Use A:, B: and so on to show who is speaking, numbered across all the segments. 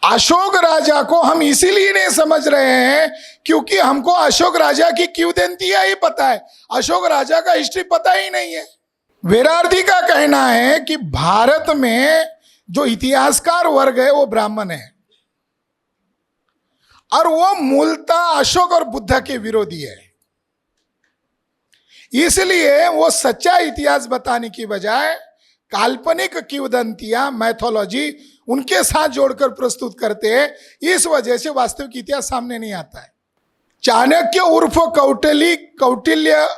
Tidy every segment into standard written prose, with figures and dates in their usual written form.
A: अशोक राजा को हम इसीलिए नहीं समझ रहे हैं क्योंकि हमको अशोक राजा की किंवदंतियां ही पता है, अशोक राजा का हिस्ट्री पता ही नहीं है। वेरार्थी का कहना है कि भारत में जो इतिहासकार वर्ग है वो ब्राह्मण है और वो मूलतः अशोक और बुद्ध के विरोधी है। इसलिए वो सच्चा इतिहास बताने की बजाय काल्पनिक किंवदंतियां, मैथोलॉजी उनके साथ जोड़कर प्रस्तुत करते हैं। इस वजह से वास्तविक इतिहास सामने नहीं आता है। चाणक्य उर्फ कौटिल्य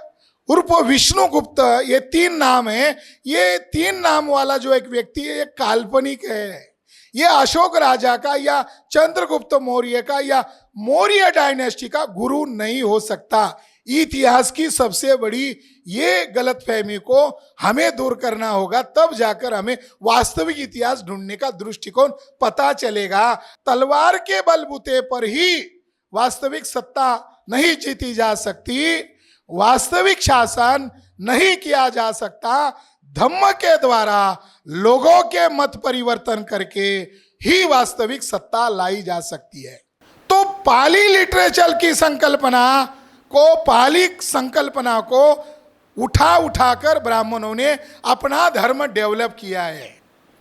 A: उर्फ विष्णुगुप्त, ये 3 नाम है। ये 3 नाम वाला जो एक व्यक्ति है ये काल्पनिक है। ये अशोक राजा का या चंद्रगुप्त मौर्य का या मौर्य डायनेस्टी का गुरु नहीं हो सकता। इतिहास की सबसे बड़ी ये गलतफहमी को हमें दूर करना होगा, तब जाकर हमें वास्तविक इतिहास ढूंढने का दृष्टिकोण पता चलेगा। तलवार के बलबूते पर ही वास्तविक सत्ता नहीं जीती जा सकती, वास्तविक शासन नहीं किया जा सकता। धम्म के द्वारा लोगों के मत परिवर्तन करके ही वास्तविक सत्ता लाई जा सकती है। तो पाली लिटरेचर की पाली संकल्पना को उठाकर ब्राह्मणों ने अपना धर्म डेवलप किया है।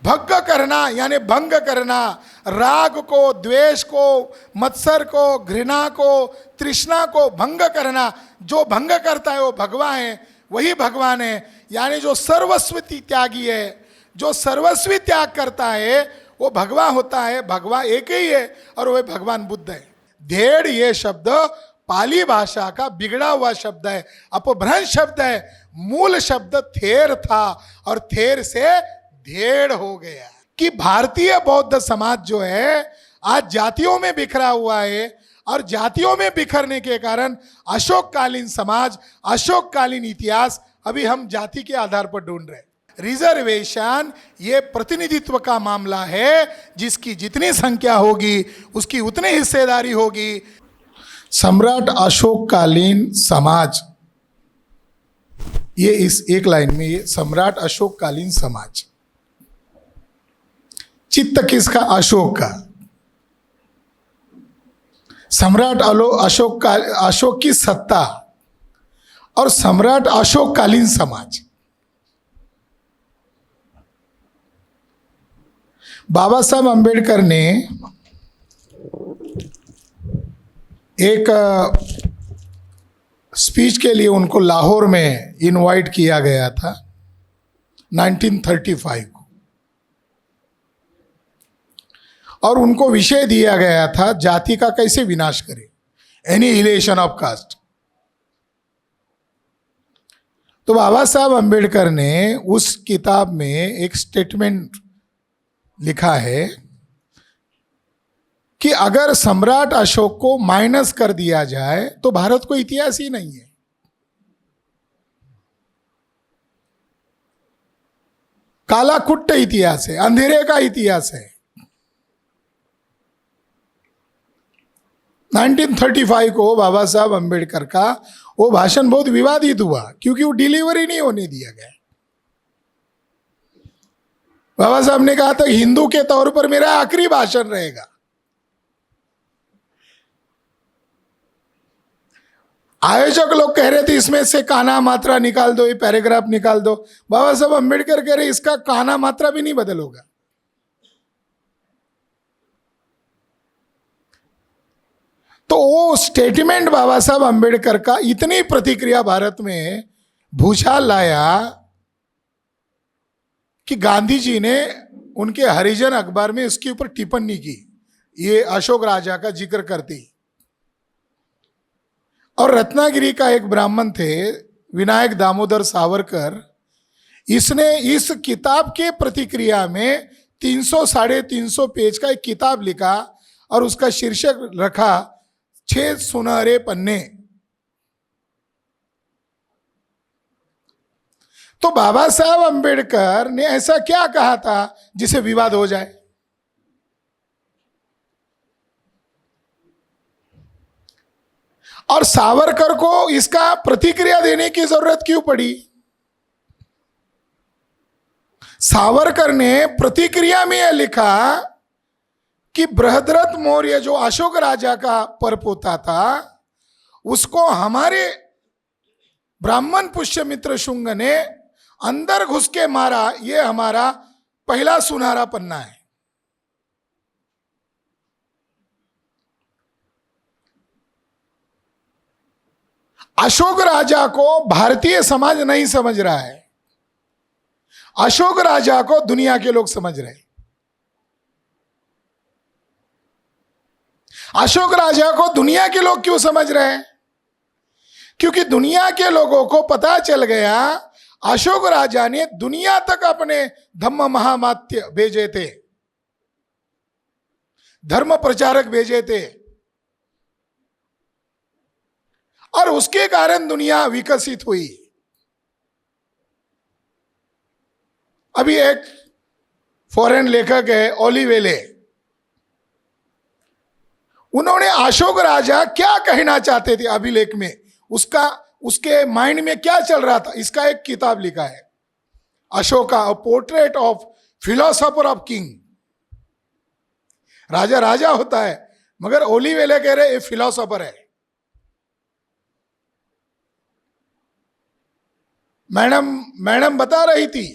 A: भंग करना यानी भंग करना, राग को, द्वेष को, मत्सर को, घृणा को, तृष्णा को भंग करना। जो भंग करता है वो भगवान है, वही भगवान है। यानी जो सर्वस्वी त्यागी है, जो सर्वस्वी त्याग करता है वो भगवान होता है। भगवान एक ही है और वह भगवान बुद्ध है। धेड़ ये शब्द पाली भाषा का बिगड़ा हुआ शब्द है, अपभ्रंश शब्द है। मूल शब्द थेर था और थेर से धेड़ हो गया। कि भारतीय बौद्ध समाज जो है आज जातियों में बिखरा हुआ है और जातियों में बिखरने के कारण अशोककालीन समाज, अशोककालीन इतिहास अभी हम जाति के आधार पर ढूंढ रहे हैं। रिजर्वेशन ये प्रतिनिधित्व का मामला है, जिसकी जितनी संख्या होगी उसकी उतनी हिस्सेदारी होगी। सम्राट अशोककालीन समाज, ये इस एक लाइन में, ये सम्राट अशोककालीन समाज। चित्त किसका? अशोक का। सम्राट अशोक की सत्ता और सम्राट अशोककालीन समाज। बाबा साहब अंबेडकर ने एक स्पीच के लिए उनको लाहौर में इनवाइट किया गया था 1935 को, और उनको विषय दिया गया था जाति का कैसे विनाश करें, एनिहिलेशन ऑफ कास्ट। तो बाबा साहब अंबेडकर ने उस किताब में एक स्टेटमेंट लिखा है कि अगर सम्राट अशोक को माइनस कर दिया जाए तो भारत को इतिहास ही नहीं है। काला कुट्ट इतिहास है, अंधेरे का इतिहास है। 1935 को बाबा साहब अंबेडकर का वो भाषण बहुत विवादित हुआ क्योंकि वो डिलीवरी नहीं होने दिया गया। बाबा साहब ने कहा था हिंदू के तौर पर मेरा आखिरी भाषण रहेगा। आयोजक लोग कह रहे थे इसमें से काना मात्रा निकाल दो, ये पैराग्राफ निकाल दो। बाबा साहब अंबेडकर कह रहे इसका काना मात्रा भी नहीं बदल होगा। तो वो स्टेटमेंट बाबा साहब अंबेडकर का इतनी प्रतिक्रिया भारत में भूचाल लाया कि गांधी जी ने उनके हरिजन अखबार में इसके ऊपर टिप्पणी की, ये अशोक राजा का जिक्र करती। और रत्नागिरी का एक ब्राह्मण थे विनायक दामोदर सावरकर, इसने इस किताब के प्रतिक्रिया में 300-350 पेज का एक किताब लिखा और उसका शीर्षक रखा 6 सुनहरे पन्ने। तो बाबा साहब अंबेडकर ने ऐसा क्या कहा था जिसे विवाद हो जाए? और सावरकर को इसका प्रतिक्रिया देने की जरूरत क्यों पड़ी? सावरकर ने प्रतिक्रिया में यह लिखा कि बृहद्रथ मौर्य जो अशोक राजा का परपोता था, उसको हमारे ब्राह्मण पुष्यमित्र शुंग ने अंदर घुस के मारा। ये हमारा पहला सुनहरा पन्ना है। अशोक राजा को भारतीय समाज नहीं समझ रहा है, अशोक राजा को दुनिया के लोग समझ रहे हैं। अशोक राजा को दुनिया के लोग क्यों समझ रहे हैं? क्योंकि दुनिया के लोगों को पता चल गया अशोक राजा ने दुनिया तक अपने धम्म महामात्य भेजे थे, धर्म प्रचारक भेजे थे, और उसके कारण दुनिया विकसित हुई। अभी एक फॉरेन लेखक है ओलिवेले, उन्होंने अशोक राजा क्या कहना चाहते थे अभिलेख में, उसके माइंड में क्या चल रहा था, इसका एक किताब लिखा है, Ashoka a portrait of philosopher of king. राजा राजा होता है, मगर ओलिवेले कह रहे ये फिलोसोफर है। मैडम बता रही थी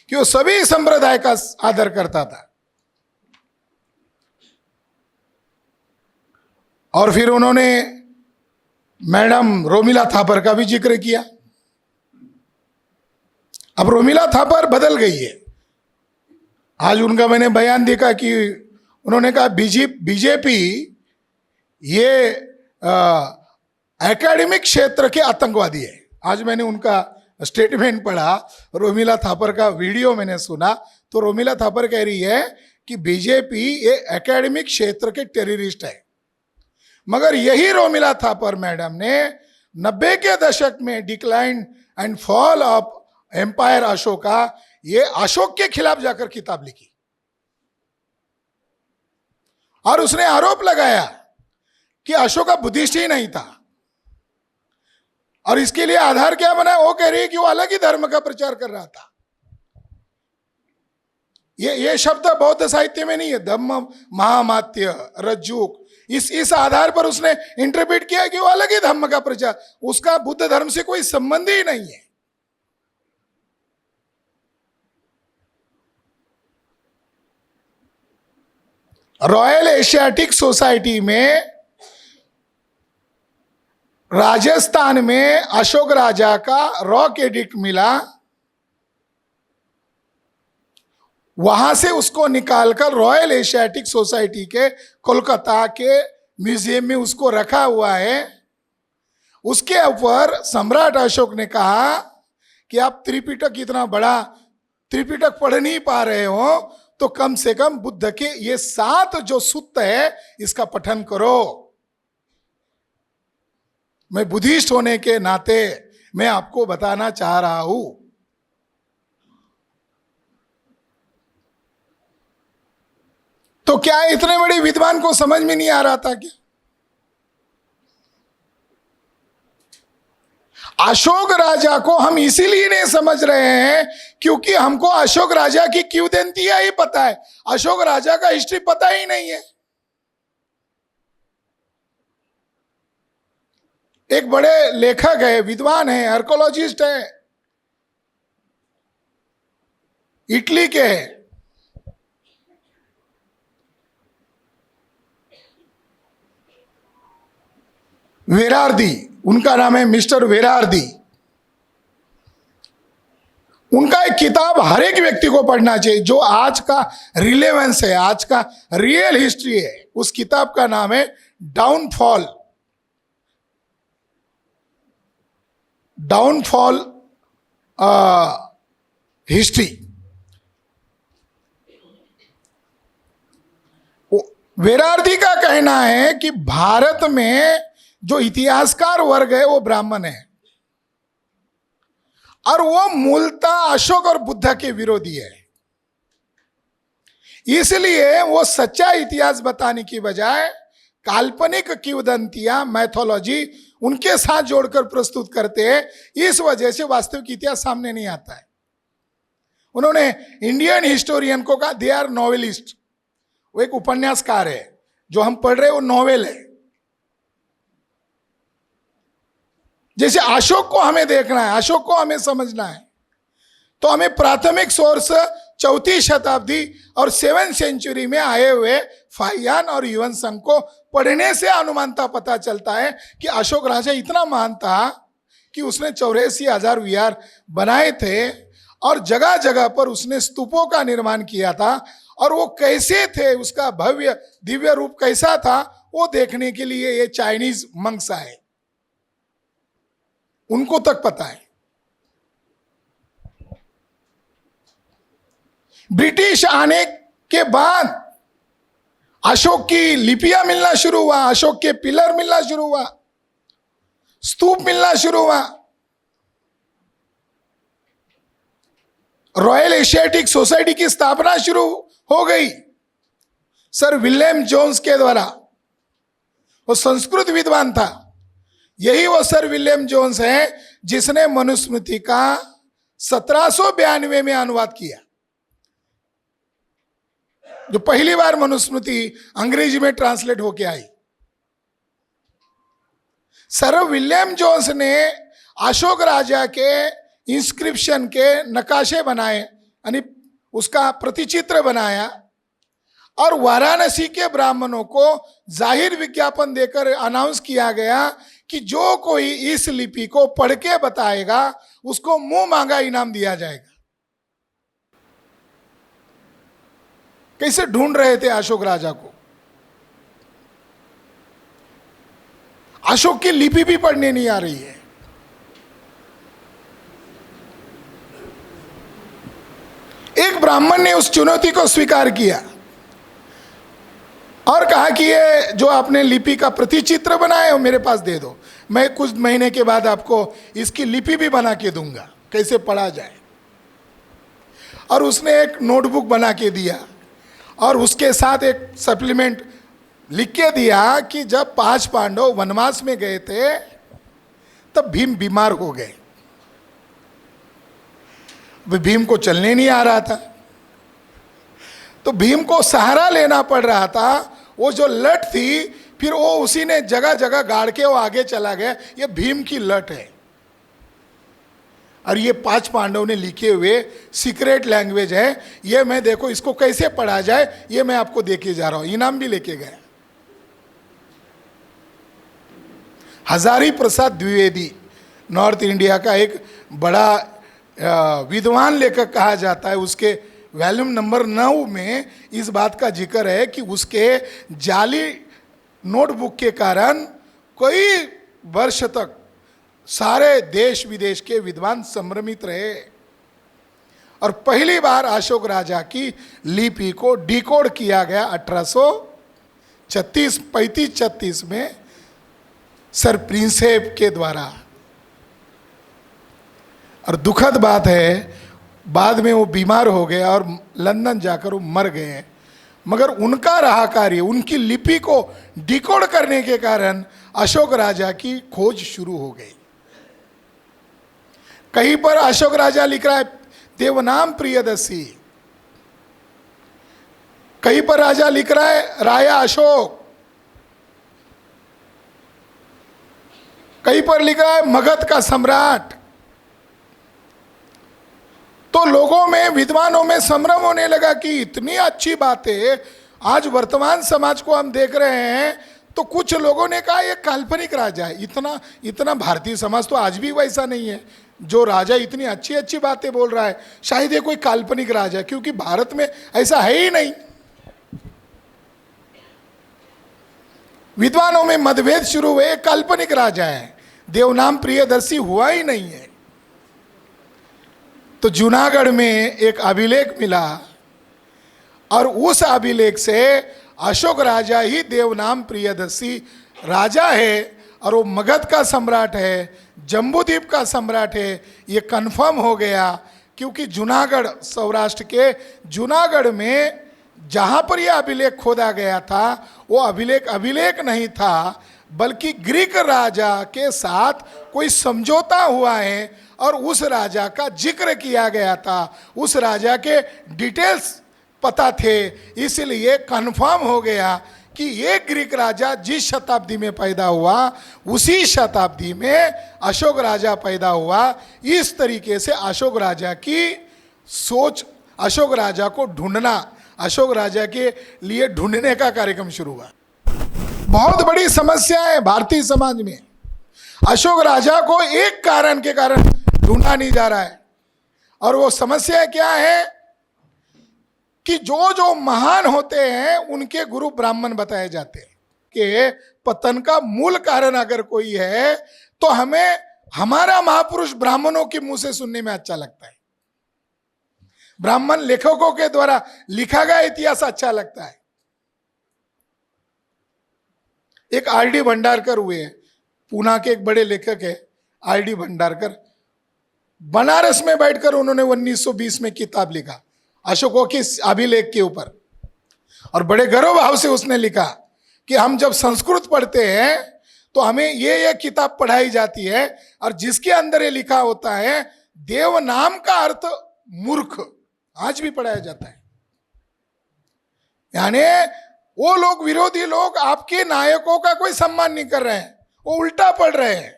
A: कि वो सभी संप्रदाय का आदर करता था। और फिर उन्होंने मैडम रोमिला थापर का भी जिक्र किया। अब रोमिला थापर बदल गई है। आज उनका मैंने बयान देखा कि उन्होंने कहा बीजेपी ये एकेडमिक क्षेत्र के आतंकवादी है। आज मैंने उनका स्टेटमेंट पढ़ा, रोमिला थापर का वीडियो मैंने सुना, तो रोमिला थापर कह रही है कि बीजेपी ये एकेडमिक क्षेत्र के टेररिस्ट है। मगर यही रोमिला थापर मैडम ने 90 के दशक में decline and fall of empire Ashoka, ये अशोक के खिलाफ जाकर किताब लिखी और उसने आरोप लगाया कि अशोका बुद्धिस्ट ही नहीं था। और इसके लिए आधार क्या बना? वो कह रही है कि वो अलग ही धर्म का प्रचार कर रहा था। ये शब्द बौद्ध साहित्य में नहीं है, धम्म महामात्य रज्जुक, इस आधार पर उसने इंटरप्रेट किया कि वो अलग ही धर्म का प्रचार, उसका बुद्ध धर्म से कोई संबंध ही नहीं है। रॉयल एशियाटिक सोसाइटी में राजस्थान में अशोक राजा का रॉक एडिक्ट मिला, वहां से उसको निकालकर रॉयल एशियाटिक सोसाइटी के कोलकाता के म्यूजियम में उसको रखा हुआ है। उसके ऊपर सम्राट अशोक ने कहा कि आप त्रिपिटक, इतना बड़ा त्रिपिटक पढ़ नहीं पा रहे हो तो कम से कम बुद्ध के ये 7 जो सूत्र है इसका पठन करो। मैं बुद्धिस्ट होने के नाते मैं आपको बताना चाह रहा हूं। तो क्या इतने बड़े विद्वान को समझ में नहीं आ रहा था क्या? अशोक राजा को हम इसीलिए नहीं समझ रहे हैं क्योंकि हमको अशोक राजा की किंवदंतियां ही पता है, अशोक राजा का हिस्ट्री पता ही नहीं है। एक बड़े लेखक है, विद्वान है, आर्कोलॉजिस्ट है, इटली के हैं, वेरार्दी, उनका नाम है मिस्टर वेरार्दी। उनका एक किताब हर एक व्यक्ति को पढ़ना चाहिए जो आज का रिलेवेंस है, आज का रियल हिस्ट्री है। उस किताब का नाम है डाउनफॉल हिस्ट्री। वेरार्दी का कहना है कि भारत में जो इतिहासकार वर्ग है वो ब्राह्मण है और वो मूलतः अशोक और बुद्ध के विरोधी है। इसलिए वो सच्चा इतिहास बताने की बजाय काल्पनिक किंवदंतियां, मैथोलॉजी उनके साथ जोड़कर प्रस्तुत करते हैं। इस वजह से वास्तविक इतिहास सामने नहीं आता है। उन्होंने इंडियन हिस्टोरियन को कहा दे आर नॉवेलिस्ट। वो एक उपन्यासकार है, जो हम पढ़ रहे हैं वो नॉवेल है। जैसे अशोक को हमें देखना है, अशोक को हमें समझना है, तो हमें प्राथमिक सोर्स 4वीं शताब्दी और 7th सेंचुरी में आए हुए फाहियान और युवन संघ को पढ़ने से अनुमानता पता चलता है कि अशोक राजा इतना महान था कि उसने 84,000 विहार बनाए थे और जगह जगह पर उसने स्तूपों का निर्माण किया था। और वो कैसे थे, उसका भव्य दिव्य रूप कैसा था, वो देखने के लिए ये चाइनीज मंक्स आए, उनको तक पता है। ब्रिटिश आने के बाद अशोक की लिपियां मिलना शुरू हुआ, अशोक के पिलर मिलना शुरू हुआ, स्तूप मिलना शुरू हुआ। रॉयल एशियाटिक सोसाइटी की स्थापना शुरू हो गई सर विलियम जोन्स के द्वारा। वो संस्कृत विद्वान था। यही वो सर विलियम जोन्स है जिसने मनुस्मृति का 1792 में अनुवाद किया। जो पहली बार मनुस्मृति अंग्रेजी में ट्रांसलेट होके आई, सर विलियम जोन्स ने अशोक राजा के इंस्क्रिप्शन के नकाशे बनाए, यानी उसका प्रतिचित्र बनाया और वाराणसी के ब्राह्मणों को जाहिर विज्ञापन देकर अनाउंस किया गया कि जो कोई इस लिपि को पढ़ के बताएगा उसको मुंह मांगा इनाम दिया जाएगा। कैसे ढूंढ रहे थे अशोक राजा को। अशोक की लिपि भी पढ़ने नहीं आ रही है। एक ब्राह्मण ने उस चुनौती को स्वीकार किया और कहा कि ये जो आपने लिपि का प्रतिचित्र बनाया है वो मेरे पास दे दो, मैं कुछ महीने के बाद आपको इसकी लिपि भी बना के दूंगा, कैसे पढ़ा जाए। और उसने एक नोटबुक बना के दिया और उसके साथ एक सप्लीमेंट लिख के दिया कि जब 5 पांडव वनवास में गए थे तब भीम बीमार हो गए। भीम को चलने नहीं आ रहा था, तो भीम को सहारा लेना पड़ रहा था। वो जो लट थी, फिर वो उसी ने जगह जगह गाड़ के वो आगे चला गया। ये भीम की लट है। और ये 5 पांडव ने लिखे हुए सीक्रेट लैंग्वेज है। ये मैं देखो इसको कैसे पढ़ा जाए, ये मैं आपको देके जा रहा हूं। इनाम भी लेके गया। हजारी प्रसाद द्विवेदी नॉर्थ इंडिया का एक बड़ा विद्वान लेखक कहा जाता है। उसके वॉल्यूम नंबर 9 में इस बात का जिक्र है कि उसके जाली नोटबुक के कारण कई वर्ष तक सारे देश विदेश के विद्वान संभ्रमित रहे। और पहली बार अशोक राजा की लिपि को डिकोड किया गया 1835-36 में सर प्रिंसेप के द्वारा। और दुखद बात है, बाद में वो बीमार हो गए और लंदन जाकर वो मर गए। मगर उनका रहा कार्य, उनकी लिपि को डिकोड करने के कारण अशोक राजा की खोज शुरू हो गई। कहीं पर अशोक राजा लिख रहा है देवनाम प्रियदर्शी, कहीं पर राजा लिख रहा है राया अशोक, कहीं पर लिख रहा है मगध का सम्राट। तो लोगों में, विद्वानों में संभ्रम होने लगा कि इतनी अच्छी बातें आज वर्तमान समाज को हम देख रहे हैं। तो कुछ लोगों ने कहा ये काल्पनिक राजा है। इतना भारतीय समाज तो आज भी वैसा नहीं है। जो राजा इतनी अच्छी अच्छी बातें बोल रहा है, शायद ये कोई काल्पनिक राजा है, क्योंकि भारत में ऐसा है ही नहीं। विद्वानों में मतभेद शुरू हुए, काल्पनिक राजा है, देवनाम प्रियदर्शी हुआ ही नहीं है। तो जूनागढ़ में एक अभिलेख मिला और उस अभिलेख से अशोक राजा ही देवनाम प्रियदर्शी राजा है और वो मगध का सम्राट है, जम्बूद्वीप का सम्राट है, ये कंफर्म हो गया। क्योंकि जूनागढ़, सौराष्ट्र के जूनागढ़ में जहाँ पर यह अभिलेख खोदा गया था वो अभिलेख नहीं था, बल्कि ग्रीक राजा के साथ कोई समझौता हुआ है और उस राजा का जिक्र किया गया था, उस राजा के डिटेल्स पता थे, इसलिए कंफर्म हो गया कि ये ग्रीक राजा जिस शताब्दी में पैदा हुआ उसी शताब्दी में अशोक राजा पैदा हुआ। इस तरीके से अशोक राजा की सोच, अशोक राजा को ढूंढना, अशोक राजा के लिए ढूंढने का कार्यक्रम शुरू हुआ। बहुत बड़ी समस्या है भारतीय समाज में, अशोक राजा को एक कारण के कारण ढूंढा नहीं जा रहा है। और वो समस्या क्या है कि जो जो महान होते हैं उनके गुरु ब्राह्मण बताए जाते हैं कि पतन का मूल कारण अगर कोई है तो हमें हमारा महापुरुष ब्राह्मणों के मुंह से सुनने में अच्छा लगता है, ब्राह्मण लेखकों के द्वारा लिखा गया इतिहास अच्छा लगता है। एक आर.डी. भंडारकर हुए हैं, पूना के एक बड़े लेखक है आर.डी. भंडारकर। बनारस में बैठकर उन्होंने 1920 में किताब लिखा अशोकों के अभिलेख के ऊपर, और बड़े गर्व भाव से उसने लिखा कि हम जब संस्कृत पढ़ते हैं तो हमें ये किताब पढ़ाई जाती है और जिसके अंदर ये लिखा होता है देव नाम का अर्थ मूर्ख, आज भी पढ़ाया जाता है। यानी वो लोग, विरोधी लोग, आपके नायकों का कोई सम्मान नहीं कर रहे हैं, वो उल्टा पढ़ रहे हैं।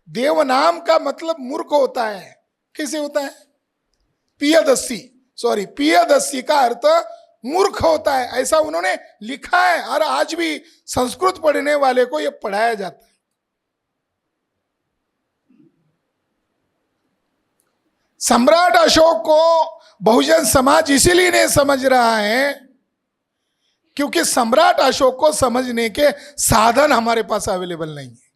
A: देव नाम का मतलब मूर्ख होता है। कैसे होता है? पियदस्सी का अर्थ मूर्ख होता है, ऐसा उन्होंने लिखा है और आज भी संस्कृत पढ़ने वाले को यह पढ़ाया जाता है। सम्राट अशोक को बहुजन समाज इसीलिए नहीं समझ रहा है क्योंकि सम्राट अशोक को समझने के साधन हमारे पास अवेलेबल नहीं है।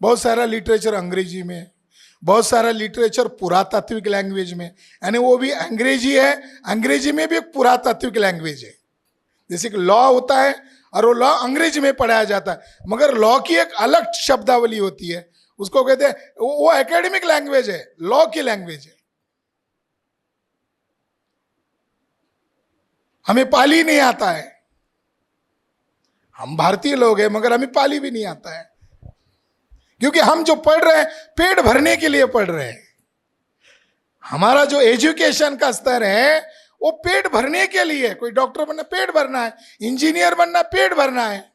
A: बहुत सारा लिटरेचर अंग्रेजी में, बहुत सारा लिटरेचर पुरातात्विक लैंग्वेज में, यानी वो भी अंग्रेजी है, अंग्रेजी में भी एक पुरातात्विक लैंग्वेज है। जैसे कि लॉ होता है और वो लॉ अंग्रेजी में पढ़ाया जाता है, मगर लॉ की एक अलग शब्दावली होती है, उसको कहते हैं, वो एकेडमिक लैंग्वेज है, लॉ की लैंग्वेज है। हमें पाली नहीं आता है, हम भारतीय लोग हैं मगर हमें पाली भी नहीं आता है, क्योंकि हम जो पढ़ रहे हैं पेट भरने के लिए पढ़ रहे हैं। हमारा जो एजुकेशन का स्तर है वो पेट भरने के लिए, कोई डॉक्टर बनना पेट भरना है, इंजीनियर बनना पेट भरना है।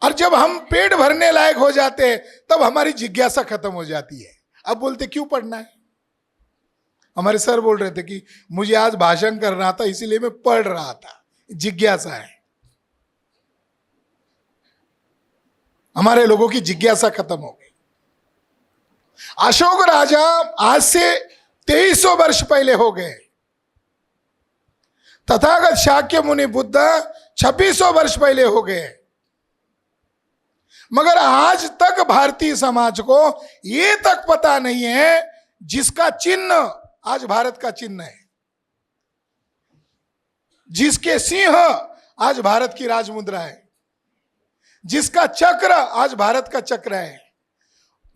A: और जब हम पेट भरने लायक हो जाते हैं तब हमारी जिज्ञासा खत्म हो जाती है। अब बोलते क्यों पढ़ना है? हमारे सर बोल रहे थे कि मुझे आज भाषण करना था इसीलिए मैं पढ़ रहा था, जिज्ञासा है। हमारे लोगों की जिज्ञासा खत्म हो गई। अशोक राजा आज से 2300 वर्ष पहले हो गए, तथागत शाक्य मुनि बुद्ध 2600 वर्ष पहले हो गए, मगर आज तक भारतीय समाज को ये तक पता नहीं है जिसका चिन्ह आज भारत का चिन्ह है, जिसके सिंह आज भारत की राजमुद्रा है, जिसका चक्र आज भारत का चक्र है,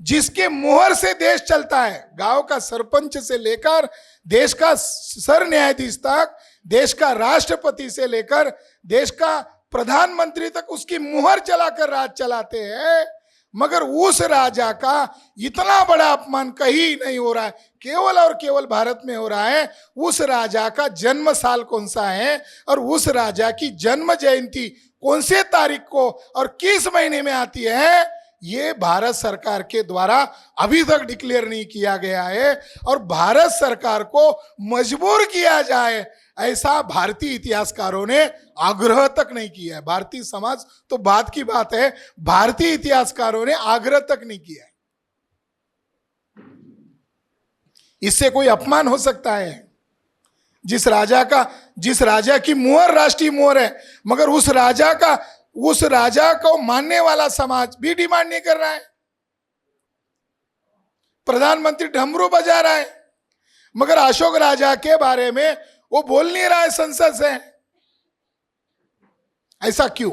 A: जिसके मोहर से देश चलता है, गांव का सरपंच से लेकर देश का सर न्यायाधीश तक, देश का राष्ट्रपति से लेकर देश का प्रधानमंत्री तक उसकी मुहर चलाकर राज चलाते हैं। मगर उस राजा का इतना बड़ा अपमान कहीं नहीं हो रहा है, केवल और केवल भारत में हो रहा है। उस राजा का जन्म साल कौन सा है और उस राजा की जन्म जयंती कौन से तारीख को और किस महीने में आती है, ये भारत सरकार के द्वारा अभी तक डिक्लेयर नहीं किया गया है। और भारत सरकार को मजबूर किया जाए ऐसा भारतीय इतिहासकारों ने आग्रह तक नहीं किया है। भारतीय समाज तो बात की बात है, भारतीय इतिहासकारों ने आग्रह तक नहीं किया है। इससे कोई अपमान हो सकता है? जिस राजा की मुहर राष्ट्रीय मुहर है, मगर उस राजा को मानने वाला समाज भी डिमांड नहीं कर रहा है। प्रधानमंत्री डमरू बजा रहा है मगर अशोक राजा के बारे में वो बोल नहीं रहा है संसद से। ऐसा क्यों?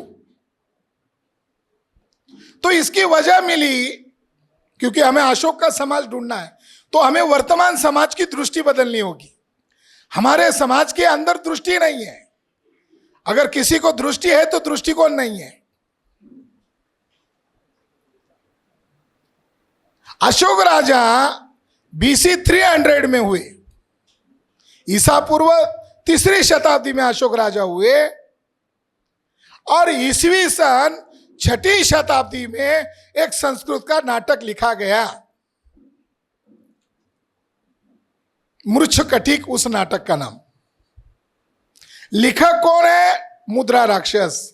A: तो इसकी वजह मिली क्योंकि हमें अशोक का समाज ढूंढना है, तो हमें वर्तमान समाज की दृष्टि बदलनी होगी। हमारे समाज के अंदर दृष्टि नहीं है। अगर किसी को दृष्टि है तो दृष्टिकोण नहीं है। अशोक राजा BC 300 में हुए, ईसा पूर्व 3री शताब्दी में अशोक राजा हुए, और ईसवी सन 6ठी शताब्दी में एक संस्कृत का नाटक लिखा गया, मृच्छकटिक, उस नाटक का नाम। लेखक कौन है? मुद्रा राक्षस।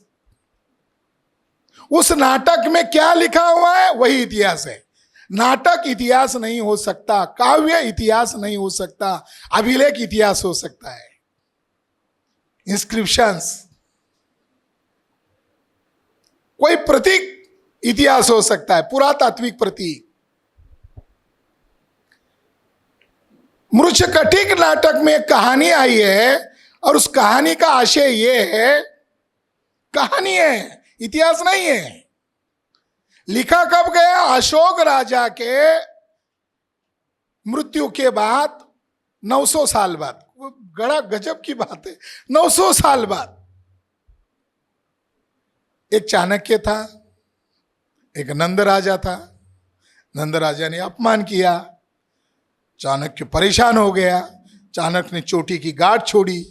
A: उस नाटक में क्या लिखा हुआ है? वही इतिहास है। नाटक इतिहास नहीं हो सकता, काव्य इतिहास नहीं हो सकता, अभिलेख इतिहास हो सकता है। इंस्क्रिप्शंस, कोई प्रतीक इतिहास हो सकता है, पुरातात्विक प्रतीक। मृच्छकटिक नाटक में एक कहानी आई है, और उस कहानी का आशय यह है, कहानी है, इतिहास नहीं है। लिखा कब गया? अशोक राजा के मृत्यु के बाद 900 साल बाद। बड़ा गजब की बात है, 900 साल बाद। एक चाणक्य था, एक नंद राजा था। नंद राजा ने अपमान किया, चाणक्य परेशान हो गया। चाणक्य ने चोटी की गांठ छोड़ी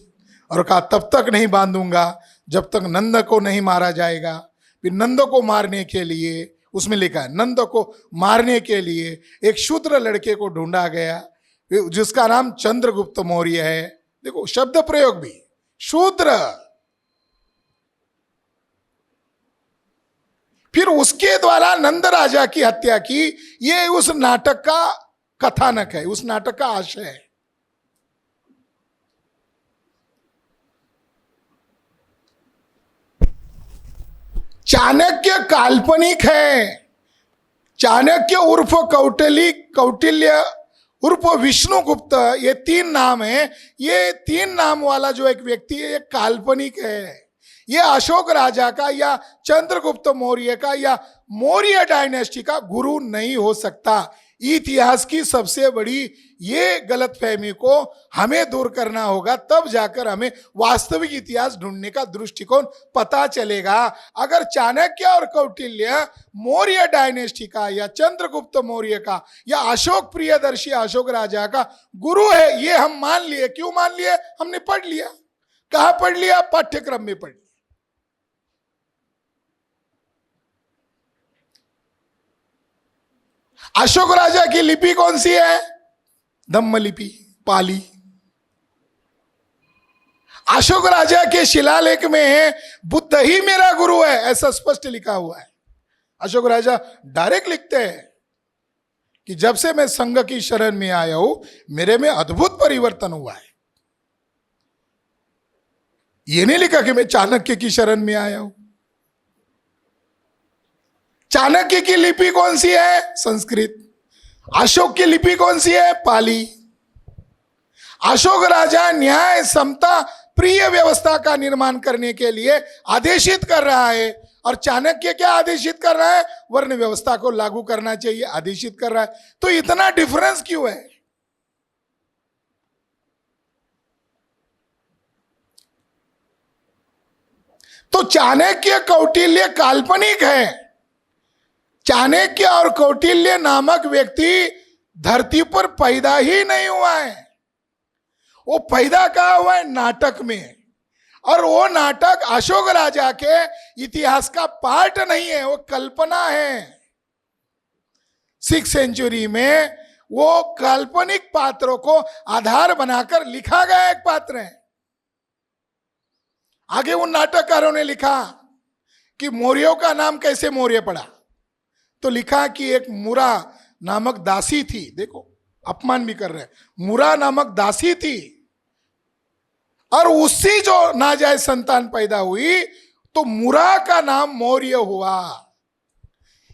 A: और कहा तब तक नहीं बांधूंगा जब तक नंद को नहीं मारा जाएगा। फिर नंद को मारने के लिए, उसमें लिखा है, नंद को मारने के लिए एक शूद्र लड़के को ढूंढा गया, जिसका नाम चंद्रगुप्त मौर्य है। देखो शब्द प्रयोग भी, शूद्र। फिर उसके द्वारा नंद राजा की हत्या की। ये उस नाटक का कथानक है, उस नाटक का आशय है। चाणक्य काल्पनिक है। चाणक्य उर्फ कौटिल्य उर्फ विष्णुगुप्त, ये 3 नाम है। ये 3 नाम वाला जो एक व्यक्ति है, ये काल्पनिक है। ये अशोक राजा का या चंद्रगुप्त मौर्य का या मौर्य डायनेस्टी का गुरु नहीं हो सकता। इतिहास की सबसे बड़ी ये गलतफहमी को हमें दूर करना होगा, तब जाकर हमें वास्तविक इतिहास ढूंढने का दृष्टिकोण पता चलेगा। अगर चाणक्य और कौटिल्य मौर्य डायनेस्टी का या चंद्रगुप्त मौर्य का या अशोक प्रियदर्शी अशोक राजा का गुरु है, ये हम मान लिए। क्यों मान लिए? हमने पढ़ लिया। कहां पढ़ लिया? पाठ्यक्रम में पढ़ लिया। अशोक राजा की लिपि कौन सी है? धम्म लिपि, पाली। अशोक राजा के शिलालेख में बुद्ध ही मेरा गुरु है, ऐसा स्पष्ट लिखा हुआ है। अशोक राजा डायरेक्ट लिखते हैं कि जब से मैं संघ की शरण में आया हूं, मेरे में अद्भुत परिवर्तन हुआ है। यह नहीं लिखा कि मैं चाणक्य की शरण में आया हूं। चाणक्य की लिपि कौन सी है? संस्कृत। अशोक की लिपि कौन सी है? पाली। अशोक राजा न्याय, समता, प्रिय व्यवस्था का निर्माण करने के लिए आदेशित कर रहा है, और चाणक्य क्या आदेशित कर रहा है? वर्ण व्यवस्था को लागू करना चाहिए, आदेशित कर रहा है। तो इतना डिफरेंस क्यों है? तो चाणक्य कौटिल्य काल्पनिक है। चाणक्य और कौटिल्य नामक व्यक्ति धरती पर पैदा ही नहीं हुआ है। वो पैदा कहाँ हुआ है? नाटक में। और वो नाटक अशोक राजा के इतिहास का पार्ट नहीं है, वो कल्पना है। 6th सेंचुरी में वो काल्पनिक पात्रों को आधार बनाकर लिखा गया एक पात्र है। आगे उन नाटककारों ने लिखा कि मौर्यों का नाम कैसे मौर्य पड़ा, तो लिखा कि एक मुरा नामक दासी थी। देखो अपमान भी कर रहे हैं। मुरा नामक दासी थी, और उससे जो नाजायज संतान पैदा हुई, तो मुरा का नाम मौर्य हुआ।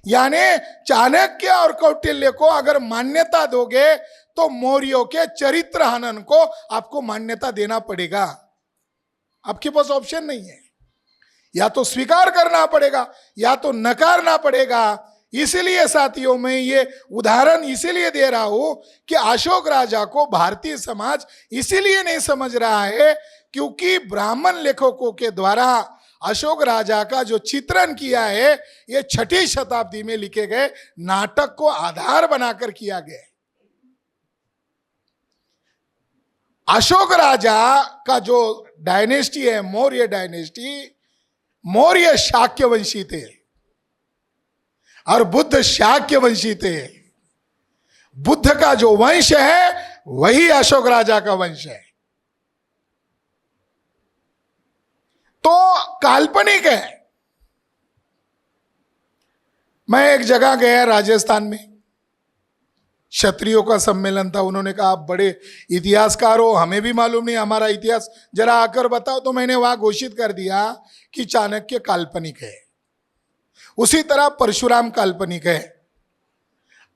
A: यानी चाणक्य और कौटिल्य को अगर मान्यता दोगे तो मौर्यों के चरित्र हनन को आपको मान्यता देना पड़ेगा। आपके पास ऑप्शन नहीं है, या तो स्वीकार करना पड़ेगा या तो नकारना पड़ेगा। इसलिए साथियों में ये उदाहरण इसीलिए दे रहा हूं कि अशोक राजा को भारतीय समाज इसीलिए नहीं समझ रहा है क्योंकि ब्राह्मण लेखकों के द्वारा अशोक राजा का जो चित्रण किया है ये 6ठी शताब्दी में लिखे गए नाटक को आधार बनाकर किया गया है। अशोक राजा का जो डायनेस्टी है, मौर्य डायनेस्टी, मौर्य शाक्य वंशी थे और बुद्ध शाक्य वंशी थे। बुद्ध का जो वंश है वही अशोक राजा का वंश है। तो काल्पनिक है। मैं एक जगह गया राजस्थान में, क्षत्रियों का सम्मेलन था। उन्होंने कहा आप बड़े इतिहासकार हो, हमें भी मालूम नहीं हमारा इतिहास, जरा आकर बताओ। तो मैंने वहां घोषित कर दिया कि चाणक्य काल्पनिक है, उसी तरह परशुराम काल्पनिक है।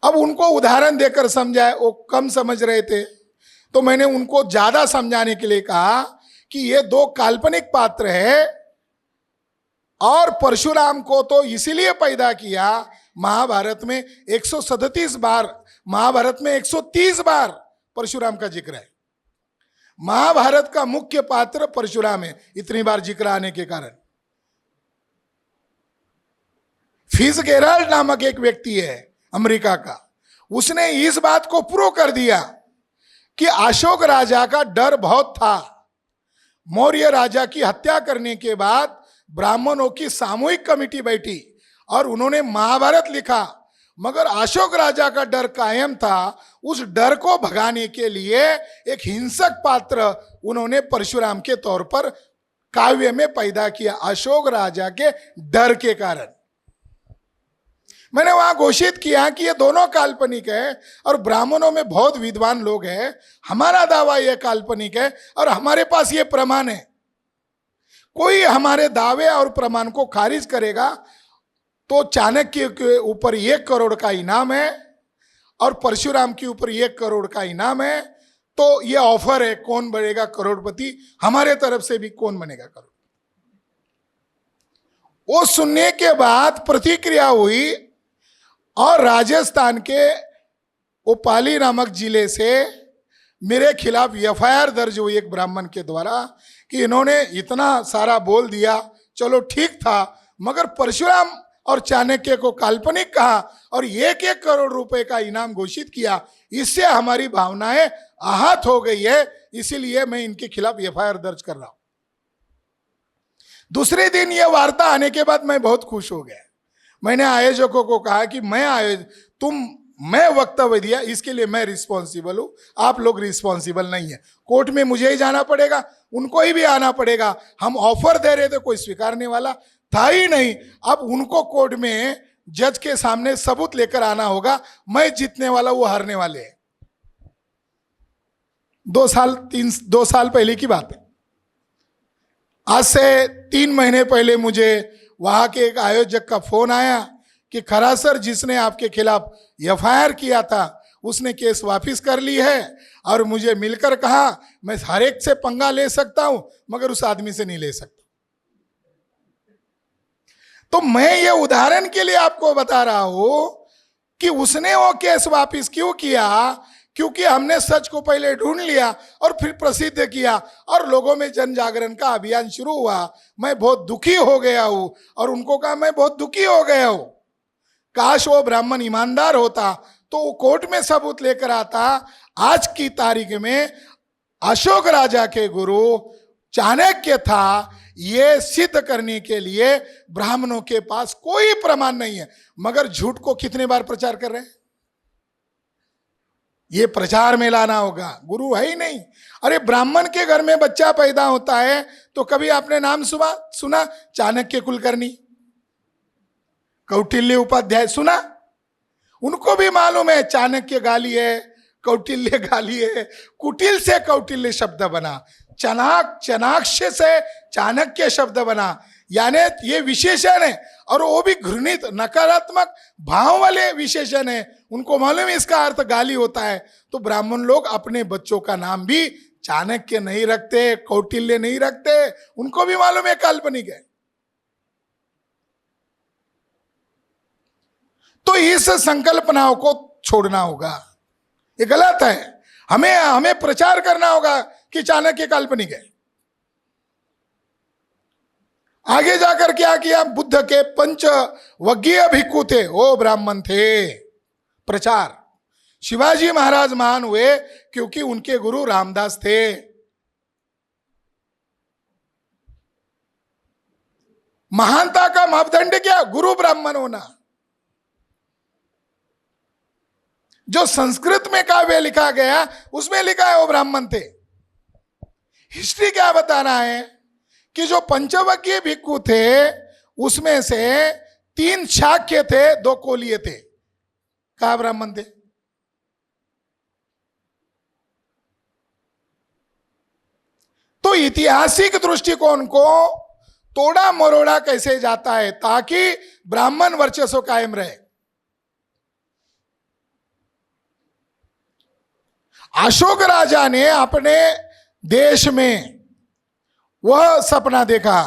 A: अब उनको उदाहरण देकर समझाए, वो कम समझ रहे थे, तो मैंने उनको ज्यादा समझाने के लिए कहा कि ये 2 काल्पनिक पात्र है और परशुराम को तो इसीलिए पैदा किया, महाभारत में 137 बार, महाभारत में 130 बार परशुराम का जिक्र है। महाभारत का मुख्य पात्र परशुराम है, इतनी बार जिक्र आने के कारण। फिट्जगेराल्ड नामक एक व्यक्ति है अमेरिका का, उसने इस बात को प्रूव कर दिया कि अशोक राजा का डर बहुत था। मौर्य राजा की हत्या करने के बाद ब्राह्मणों की सामूहिक कमेटी बैठी और उन्होंने महाभारत लिखा, मगर अशोक राजा का डर कायम था। उस डर को भगाने के लिए एक हिंसक पात्र उन्होंने परशुराम के तौर पर काव्य में पैदा किया, अशोक राजा के डर के कारण। मैंने वहां घोषित किया कि ये दोनों काल्पनिक है और ब्राह्मणों में बहुत विद्वान लोग हैं, हमारा दावा यह काल्पनिक है और हमारे पास ये प्रमाण है। कोई हमारे दावे और प्रमाण को खारिज करेगा तो चाणक्य के ऊपर 1 करोड़ का इनाम है और परशुराम के ऊपर 1 करोड़ का इनाम है। तो ये ऑफर है, कौन बनेगा करोड़पति, हमारे तरफ से भी कौन बनेगा करोड़। वो सुनने के बाद प्रतिक्रिया हुई और राजस्थान के उपाली नामक जिले से मेरे खिलाफ एफआईआर दर्ज हुई एक ब्राह्मण के द्वारा कि इन्होंने इतना सारा बोल दिया, चलो ठीक था, मगर परशुराम और चाणक्य को काल्पनिक कहा और 1-1 करोड़ रुपए का इनाम घोषित किया। इससे हमारी भावनाएं आहत हो गई है, इसीलिए मैं इनके खिलाफ एफआईआर दर्ज कर रहा हूं। दूसरे दिन यह वार्ता आने के बाद मैं बहुत खुश हो गया। मैंने आयोजकों को कहा कि मैं वक्तव्य दिया, इसके लिए मैं रिस्पॉन्सिबल हूं, आप लोग रिस्पॉन्सिबल नहीं है। कोर्ट में मुझे ही जाना पड़ेगा, उनको ही भी आना पड़ेगा। हम ऑफर दे रहे थे, कोई स्वीकारने वाला था ही नहीं। अब उनको कोर्ट में जज के सामने सबूत लेकर आना होगा, मैं जीतने वाला, वो हारने वाले हैं। 2 साल पहले की बात है। आज से 3 महीने पहले मुझे वहां के एक आयोजक का फोन आया कि खरा सर, जिसने आपके खिलाफ एफआईआर किया था उसने केस वापस कर ली है और मुझे मिलकर कहा मैं हर एक से पंगा ले सकता हूं मगर उस आदमी से नहीं ले सकता। तो मैं ये उदाहरण के लिए आपको बता रहा हूं कि उसने वो केस वापस क्यों किया, क्योंकि हमने सच को पहले ढूंढ लिया और फिर प्रसिद्ध किया और लोगों में जन जागरण का अभियान शुरू हुआ। मैं बहुत दुखी हो गया हूं और उनको कहा मैं बहुत दुखी हो गया हूं, काश वो ब्राह्मण ईमानदार होता तो वो कोर्ट में सबूत लेकर आता। आज की तारीख में अशोक राजा के गुरु चाणक्य था, ये सिद्ध करने के लिए ब्राह्मणों के पास कोई प्रमाण नहीं है, मगर झूठ को कितने बार प्रचार कर रहे हैं। ये प्रचार में लाना होगा, गुरु है ही नहीं। अरे ब्राह्मण के घर में बच्चा पैदा होता है तो कभी आपने नाम सुना चाणक्य कुलकर्णी, कौटिल्य उपाध्याय सुना? उनको भी मालूम है चाणक्य गाली है, कौटिल्य गाली है। कुटिल से कौटिल्य शब्द बना, चाणाक्ष से चाणक्य शब्द बना, यानी ये विशेषण है और वो भी घृणित नकारात्मक भाव वाले विशेषण है। उनको मालूम है इसका अर्थ गाली होता है। तो ब्राह्मण लोग अपने बच्चों का नाम भी चाणक्य नहीं रखते, कौटिल्य नहीं रखते, उनको भी मालूम है काल्पनिक है। तो इस संकल्पनाओं को छोड़ना होगा, ये गलत है। हमें प्रचार करना होगा कि चाणक्य काल्पनिक है। आगे जाकर क्या किया, बुद्ध के पंचवज्ञीय भिक्खु थे, वो ब्राह्मण थे। प्रचार, शिवाजी महाराज महान हुए क्योंकि उनके गुरु रामदास थे। महानता का मापदंड क्या, गुरु ब्राह्मण होना। जो संस्कृत में काव्य लिखा गया उसमें लिखा है वो ब्राह्मण थे। हिस्ट्री क्या बता रहा है कि जो पंचवज्ञीय भिक्खु थे उसमें से 3 शाक्य थे, 2 कोलीय थे। कहा ब्राह्मण थे। तो ऐतिहासिक दृष्टिकोण को तोड़ा मरोड़ा कैसे जाता है ताकि ब्राह्मण वर्चस्व कायम रहे। अशोक राजा ने अपने देश में वह सपना देखा,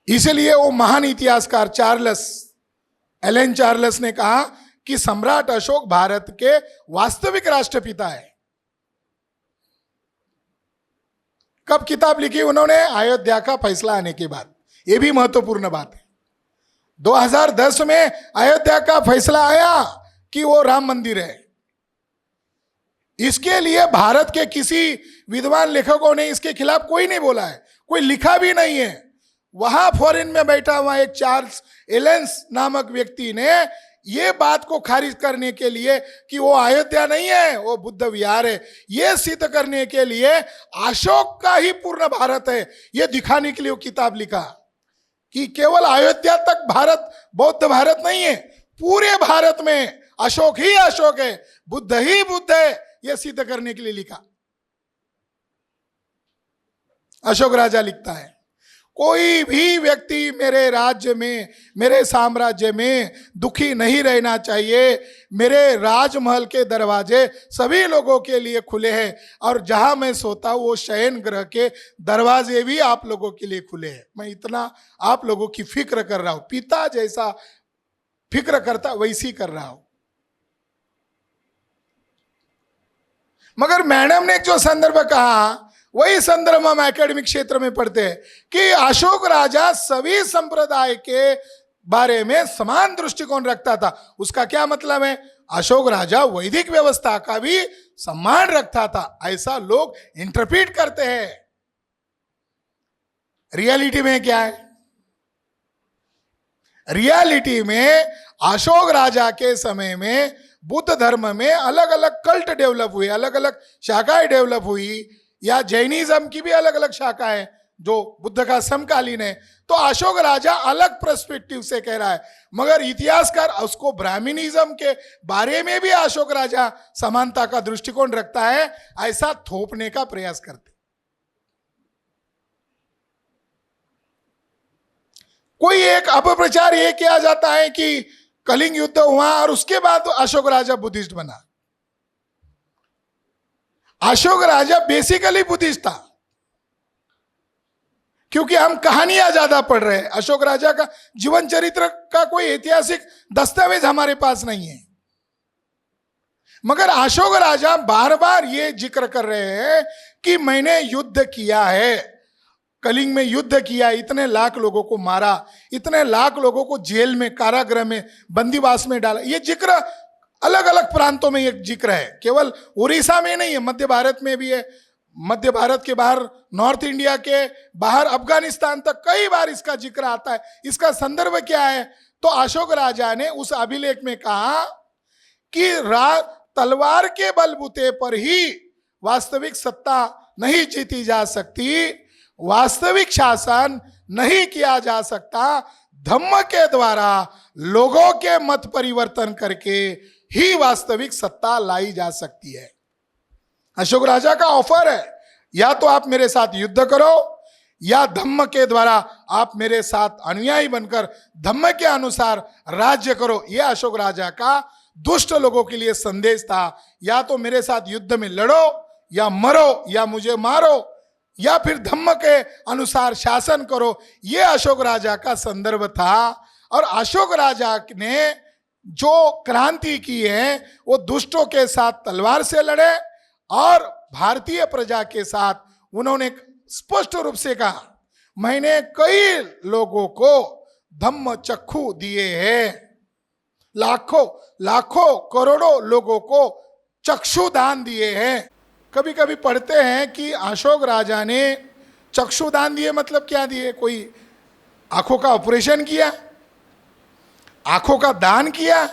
A: इसलिए वो महान इतिहासकार एलन चार्ल्स ने कहा कि सम्राट अशोक भारत के वास्तविक राष्ट्रपिता है। कब किताब लिखी उन्होंने, अयोध्या का फैसला आने के बाद। यह भी महत्वपूर्ण बात है। 2010 में अयोध्या का फैसला आया कि वो राम मंदिर है। इसके लिए भारत के किसी विद्वान लेखकों ने इसके खिलाफ कोई नहीं बोला है, कोई लिखा भी नहीं है। वहां फॉरेन में बैठा हुआ एक चार्ल्स एलेंस नामक व्यक्ति ने ये बात को खारिज करने के लिए कि वो अयोध्या नहीं है, वो बुद्ध विहार है, ये सिद्ध करने के लिए अशोक का ही पूर्ण भारत है, ये दिखाने के लिए वो किताब लिखा कि केवल अयोध्या तक भारत बौद्ध भारत नहीं है, पूरे भारत में अशोक ही अशोक है, बुद्ध ही बुद्ध है, यह सिद्ध करने के लिए लिखा। अशोक राजा लिखता है, कोई भी व्यक्ति मेरे राज्य में, मेरे साम्राज्य में दुखी नहीं रहना चाहिए। मेरे राजमहल के दरवाजे सभी लोगों के लिए खुले हैं और जहां मैं सोता हूं वो शयन गृह के दरवाजे भी आप लोगों के लिए खुले हैं। मैं इतना आप लोगों की फिक्र कर रहा हूं, पिता जैसा फिक्र करता वैसी कर रहा हूं। मगर मैडम ने जो संदर्भ कहा वही संदर्भ हम एकेडमिक क्षेत्र में पढ़ते हैं कि अशोक राजा सभी संप्रदाय के बारे में समान दृष्टिकोण रखता था। उसका क्या मतलब है, अशोक राजा वैदिक व्यवस्था का भी सम्मान रखता था, ऐसा लोग इंटरप्रेट करते हैं। रियलिटी में क्या है, रियलिटी में अशोक राजा के समय में बुद्ध धर्म में अलग अलग कल्ट डेवलप हुए, अलग अलग शाखाएं डेवलप हुई, या जैनिज्म की भी अलग अलग शाखा है जो बुद्ध का समकालीन है। तो अशोक राजा अलग पर्सपेक्टिव से कह रहा है, मगर इतिहासकार उसको ब्राह्मणिज्म के बारे में भी अशोक राजा समानता का दृष्टिकोण रखता है, ऐसा थोपने का प्रयास करते। कोई एक अपप्रचार ये किया जाता है कि कलिंग युद्ध हुआ और उसके बाद अशोक राजा बुद्धिस्ट बना। अशोक राजा बेसिकली बुद्धिस्ट था, क्योंकि हम कहानियां ज्यादा पढ़ रहे हैं। अशोक राजा का जीवन चरित्र का कोई ऐतिहासिक दस्तावेज हमारे पास नहीं है। मगर अशोक राजा बार बार ये जिक्र कर रहे हैं कि मैंने युद्ध किया है, कलिंग में युद्ध किया, इतने लाख लोगों को मारा, इतने लाख लोगों को जेल में, कारागृह में, बंदीवास में डाला। ये जिक्र अलग अलग प्रांतों में एक जिक्र है, केवल उड़ीसा में नहीं है, मध्य भारत में भी है। मध्य भारत के बाहर, नॉर्थ इंडिया के बाहर, अफगानिस्तान तक कई बार इसका जिक्र आता है। इसका संदर्भ क्या है, तो अशोक राजा ने उस अभिलेख में कहा कि तलवार के बलबूते पर ही वास्तविक सत्ता नहीं जीती जा सकती, वास्तविक शासन नहीं किया जा सकता, धम्म के द्वारा लोगों के मत परिवर्तन करके ही वास्तविक सत्ता लाई जा सकती है। अशोक राजा का ऑफर है, या तो आप मेरे साथ युद्ध करो या धम्म के द्वारा आप मेरे साथ अनुयायी बनकर धम्म के अनुसार राज्य करो। यह अशोक राजा का दुष्ट लोगों के लिए संदेश था, या तो मेरे साथ युद्ध में लड़ो या मरो या मुझे मारो, या फिर धम्म के अनुसार शासन करो। यह अशोक राजा का संदर्भ था। और अशोक राजा ने जो क्रांति की है वो दुष्टों के साथ तलवार से लड़े और भारतीय प्रजा के साथ उन्होंने स्पष्ट रूप से कहा, मैंने कई लोगों को धम्म चक्षु दिए हैं, लाखों लाखों करोड़ों लोगों को चक्षु दान दिए हैं। कभी कभी पढ़ते हैं कि अशोक राजा ने चक्षु दान दिए, मतलब क्या दिए? कोई आंखों का ऑपरेशन किया, आंखों का दान किया?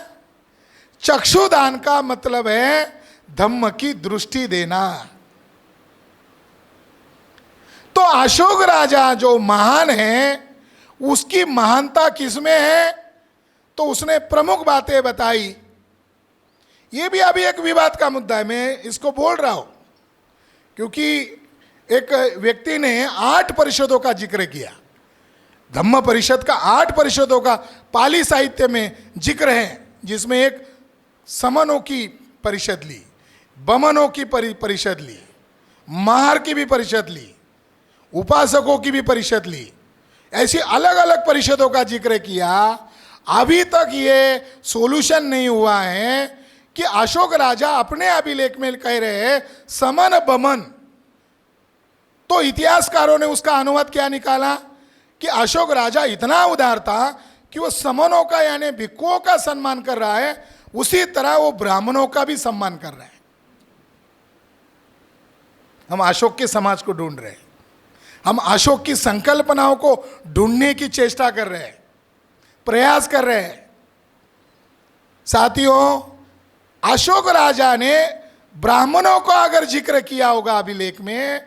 A: चक्षु दान का मतलब है धम्म की दृष्टि देना। तो अशोक राजा जो महान है, उसकी महानता किसमें है? तो उसने प्रमुख बातें बताई। ये भी अभी एक विवाद का मुद्दा है, मैं इसको बोल रहा हूं क्योंकि एक व्यक्ति ने 8 परिषदों का जिक्र किया। धम्म परिषद का 8 परिषदों का पाली साहित्य में जिक्र है, जिसमें एक समनों की परिषद ली, बमनों की परिषद ली, महार की भी परिषद ली, उपासकों की भी परिषद ली, ऐसी अलग अलग परिषदों का जिक्र किया। अभी तक ये सॉल्यूशन नहीं हुआ है कि अशोक राजा अपने अभिलेख में कह रहे हैं समन बमन। तो इतिहासकारों ने उसका अनुवाद क्या निकाला कि अशोक राजा इतना उदार था कि वो समनों का यानी भिक्षुओं का सम्मान कर रहा है, उसी तरह वो ब्राह्मणों का भी सम्मान कर रहा है। हम अशोक के समाज को ढूंढ रहे हैं, हम अशोक की संकल्पनाओं को ढूंढने की चेष्टा कर रहे हैं, प्रयास कर रहे हैं। साथियों, अशोक राजा ने ब्राह्मणों को अगर जिक्र किया होगा अभिलेख में,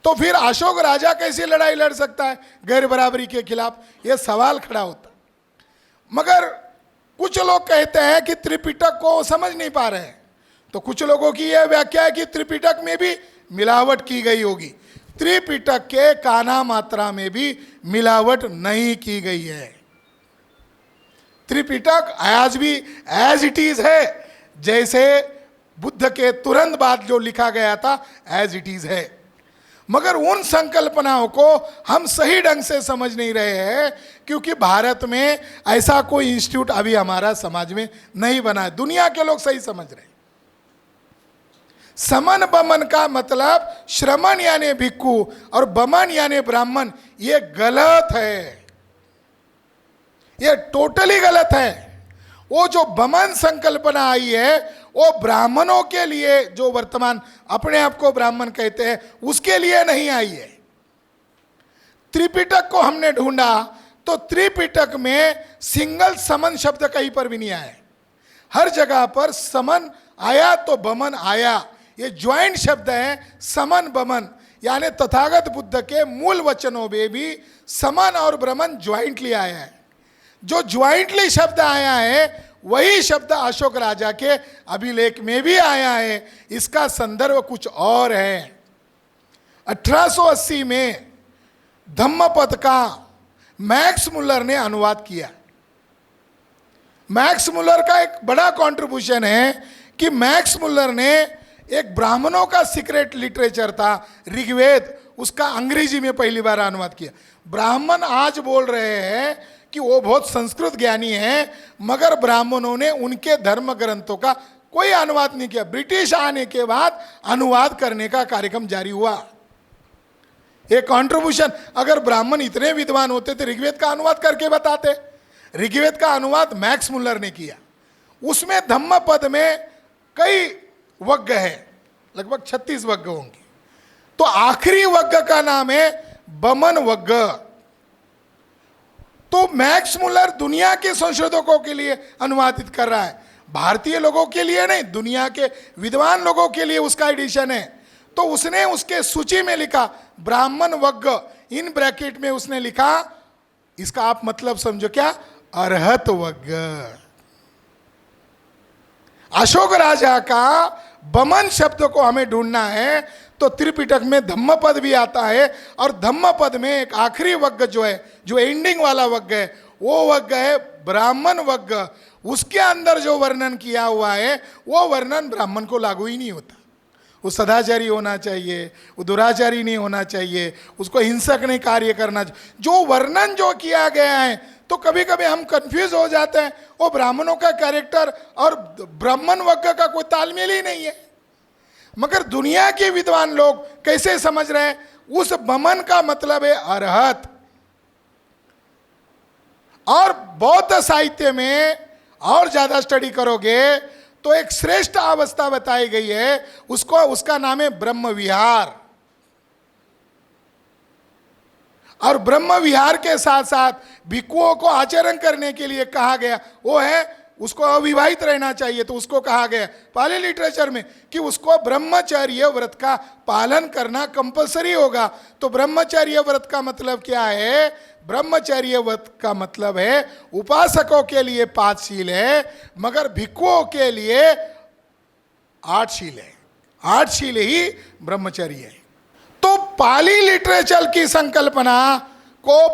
A: तो फिर अशोक राजा कैसी लड़ाई लड़ सकता है गैर बराबरी के खिलाफ? यह सवाल खड़ा होता। मगर कुछ लोग कहते हैं कि त्रिपिटक को समझ नहीं पा रहे हैं, तो कुछ लोगों की यह व्याख्या है कि त्रिपिटक में भी मिलावट की गई होगी। त्रिपिटक के काना मात्रा में भी मिलावट नहीं की गई है। त्रिपिटक आज भी एज इट इज है, जैसे बुद्ध के तुरंत बाद जो लिखा गया था एज इट इज है। मगर उन संकल्पनाओं को हम सही ढंग से समझ नहीं रहे हैं, क्योंकि भारत में ऐसा कोई इंस्टीट्यूट अभी हमारा समाज में नहीं बना है। दुनिया के लोग सही समझ रहे हैं। समन बमन का मतलब श्रमण यानी भिक्षु और बमन यानी ब्राह्मण, ये गलत है, ये टोटली गलत है। वो जो बमन संकल्पना आई है वो ब्राह्मणों के लिए, जो वर्तमान अपने आप को ब्राह्मण कहते हैं, उसके लिए नहीं आई है। त्रिपिटक को हमने ढूंढा तो त्रिपिटक में सिंगल समन शब्द कहीं पर भी नहीं आया। हर जगह पर समन आया तो बमन आया। ये ज्वाइंट शब्द है, समन बमन, यानी तथागत बुद्ध के मूल वचनों में भी समन और ब्रह्मन ज्वाइंटली आया है। जो ज्वाइंटली शब्द आया है वही शब्द अशोक राजा के अभिलेख में भी आया है। इसका संदर्भ कुछ और है। 1880 में धम्मपद का मैक्स मुलर ने अनुवाद किया। मैक्स मुलर का एक बड़ा कंट्रीब्यूशन है कि मैक्स मुलर ने एक ब्राह्मणों का सीक्रेट लिटरेचर था ऋग्वेद, उसका अंग्रेजी में पहली बार अनुवाद किया। ब्राह्मण आज बोल रहे हैं कि वो बहुत संस्कृत ज्ञानी हैं, मगर ब्राह्मणों ने उनके धर्म ग्रंथों का कोई अनुवाद नहीं किया। ब्रिटिश आने के बाद अनुवाद करने का कार्यक्रम जारी हुआ। एक कंट्रीब्यूशन, अगर ब्राह्मण इतने विद्वान होते तो ऋग्वेद का अनुवाद करके बताते। ऋग्वेद का अनुवाद मैक्स मुलर ने किया। उसमें धम्मपद में कई वग्ग है, लगभग 36 वग्ग होंगे। तो आखिरी वग्ग का नाम है बमन वग्ग। तो मैक्स मुलर दुनिया के संशोधकों के लिए अनुवादित कर रहा है, भारतीय लोगों के लिए नहीं, दुनिया के विद्वान लोगों के लिए उसका एडिशन है। तो उसने उसके सूची में लिखा ब्राह्मण वग्ग, इन ब्रैकेट में उसने लिखा, इसका आप मतलब समझो क्या, अरहत वग्ग। अशोक राजा का बमन शब्द को हमें ढूंढना है तो त्रिपिटक में धम्मपद भी आता है, और धम्मपद में एक आखिरी वग्ग जो है, जो एंडिंग वाला वग्ग है, वो वग्ग है ब्राह्मण वग्ग। उसके अंदर जो वर्णन किया हुआ है वो वर्णन ब्राह्मण को लागू ही नहीं होता। वो सदाचारी होना चाहिए, वो दुराचारी नहीं होना चाहिए, उसको हिंसक नहीं कार्य करना चाहिए। जो वर्णन जो किया गया है, तो कभी कभी हम कंफ्यूज हो जाते हैं, वो ब्राह्मणों का कैरेक्टर और ब्राह्मण वग्ग का कोई तालमेल ही नहीं है। मगर दुनिया के विद्वान लोग कैसे समझ रहे हैं, उस बमन का मतलब है अरहत। और बौद्ध साहित्य में और ज्यादा स्टडी करोगे तो एक श्रेष्ठ अवस्था बताई गई है, उसका नाम है ब्रह्म विहार। और ब्रह्म विहार के साथ साथ भिक्षुओं को आचरण करने के लिए कहा गया वो है उसको अविवाहित रहना चाहिए। तो उसको कहा गया पाली लिटरेचर में कि उसको ब्रह्मचर्य व्रत का पालन करना कंपलसरी होगा। तो ब्रह्मचर्य व्रत का मतलब क्या है? ब्रह्मचर्य व्रत का मतलब है उपासकों के लिए 5 शील है, मगर भिक्षुओं के लिए 8 शील है। 8 शील ही ब्रह्मचर्य है। तो पाली लिटरेचर की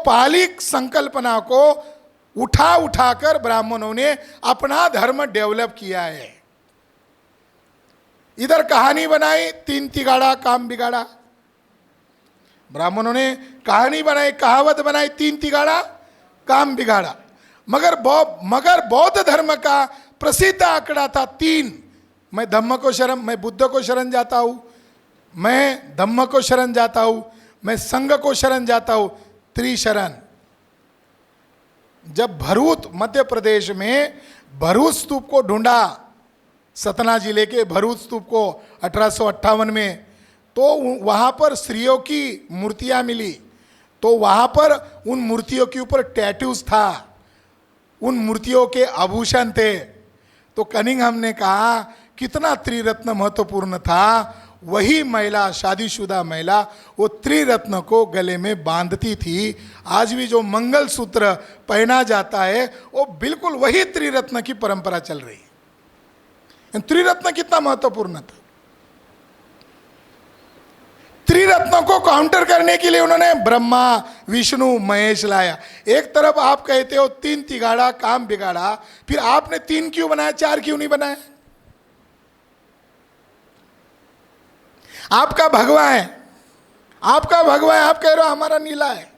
A: पाली संकल्पना को उठाकर ब्राह्मणों ने अपना धर्म डेवलप किया है। इधर कहानी बनाई 3 तिगाड़ा काम बिगाड़ा। ब्राह्मणों ने कहानी बनाई, कहावत बनाई 3 तिगाड़ा काम बिगाड़ा। मगर बौद्ध धर्म का प्रसिद्ध आंकड़ा था 3। मैं धम्म को शरण, मैं बुद्ध को शरण जाता हूं, मैं धम्म को शरण जाता हूं, मैं संघ को शरण जाता हूं, त्रिशरण। जब भरूच मध्य प्रदेश में भरूच स्तूप को ढूंढा, सतना जिले के भरूच स्तूप को 1858 में, तो वहां पर स्त्रियों की मूर्तियां मिली। तो वहां पर उन मूर्तियों के ऊपर टैटूज था, उन मूर्तियों के आभूषण थे। तो कनिंघम ने कहा कितना त्रिरत्न महत्वपूर्ण था। वही महिला, शादीशुदा महिला, वो त्रिरत्न को गले में बांधती थी। आज भी जो मंगलसूत्र पहना जाता है वो बिल्कुल वही त्रिरत्न की परंपरा चल रही है। त्रिरत्न कितना महत्वपूर्ण था। त्रिरत्नों को काउंटर करने के लिए उन्होंने ब्रह्मा, विष्णु, महेश लाया। एक तरफ आप कहते हो 3 तिगाड़ा काम बिगाड़ा, फिर आपने 3 क्यों बनाया, 4 क्यों नहीं बनाया? आपका भगवा है, आपका भगवा है, आप कह रहे हो हमारा नीला है।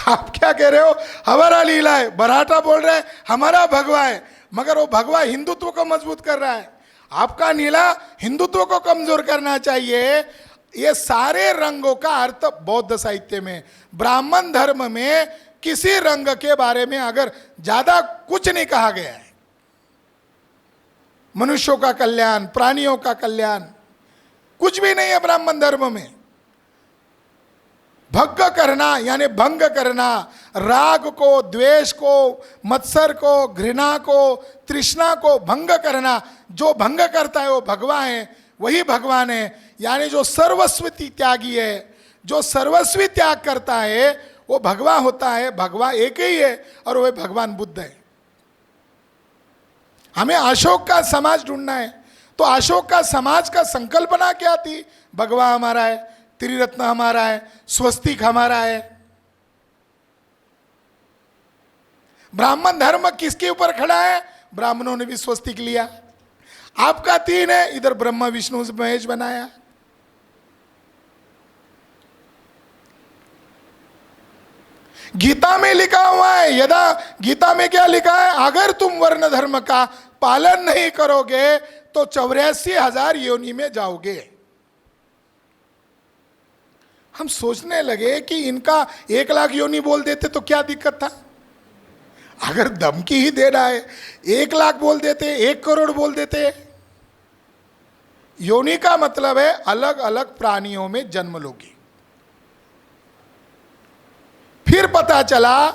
A: आप क्या कह रहे हो? हमारा नीला है। बराटा बोल रहे हैं हमारा भगवा है, मगर वो भगवा हिंदुत्व को मजबूत कर रहा है। आपका नीला हिंदुत्व को कमजोर करना चाहिए। ये सारे रंगों का अर्थ बौद्ध साहित्य में, ब्राह्मण धर्म में किसी रंग के बारे में अगर ज्यादा कुछ नहीं कहा गया है। मनुष्यों का कल्याण, प्राणियों का कल्याण, कुछ भी नहीं है ब्राह्मण धर्म में। भंग करना यानी भंग करना, राग को, द्वेष को, मत्सर को, घृणा को, तृष्णा को भंग करना। जो भंग करता है वो भगवान है, वही भगवान है। यानी जो सर्वस्वी त्यागी है, जो सर्वस्वी त्याग करता है वो भगवान होता है। भगवान एक ही है और वह भगवान बुद्ध है। हमें अशोक का समाज ढूंढना है। तो अशोक का समाज का संकल्पना क्या थी? भगवान हमारा है, त्रिरत्न हमारा है, स्वस्तिक हमारा है। ब्राह्मण धर्म किसके ऊपर खड़ा है? ब्राह्मणों ने भी स्वस्तिक लिया। आपका 3 है, इधर ब्रह्मा, विष्णु, महेश बनाया। गीता में लिखा हुआ है, यदा गीता में क्या लिखा है? अगर तुम वर्ण धर्म का पालन नहीं करोगे तो 84,000 योनि में जाओगे। हम सोचने लगे कि इनका 1 लाख योनि बोल देते तो क्या दिक्कत था। अगर धमकी ही दे रहा है, 1 लाख बोल देते, 1 करोड़ बोल देते। योनि का मतलब है अलग अलग प्राणियों में जन्म लोगी। फिर पता चला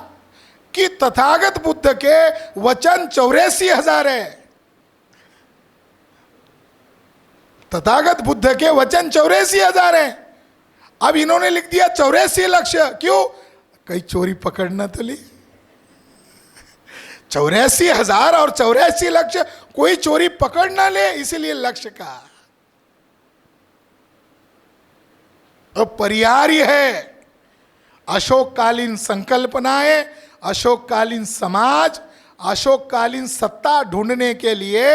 A: कि तथागत बुद्ध के वचन 84,000 है। तथागत बुद्ध के वचन 84,000 है। अब इन्होंने लिख दिया 84 लक्ष्य। क्यों? कहीं चोरी पकड़ना तो ली। 84,000 और 84 लक्ष्य, कोई चोरी पकड़ ना ले, इसीलिए लक्ष्य का अपरिहार्य है। अशोककालीन संकल्पनाएं, अशोककालीन समाज, अशोककालीन सत्ता ढूंढने के लिए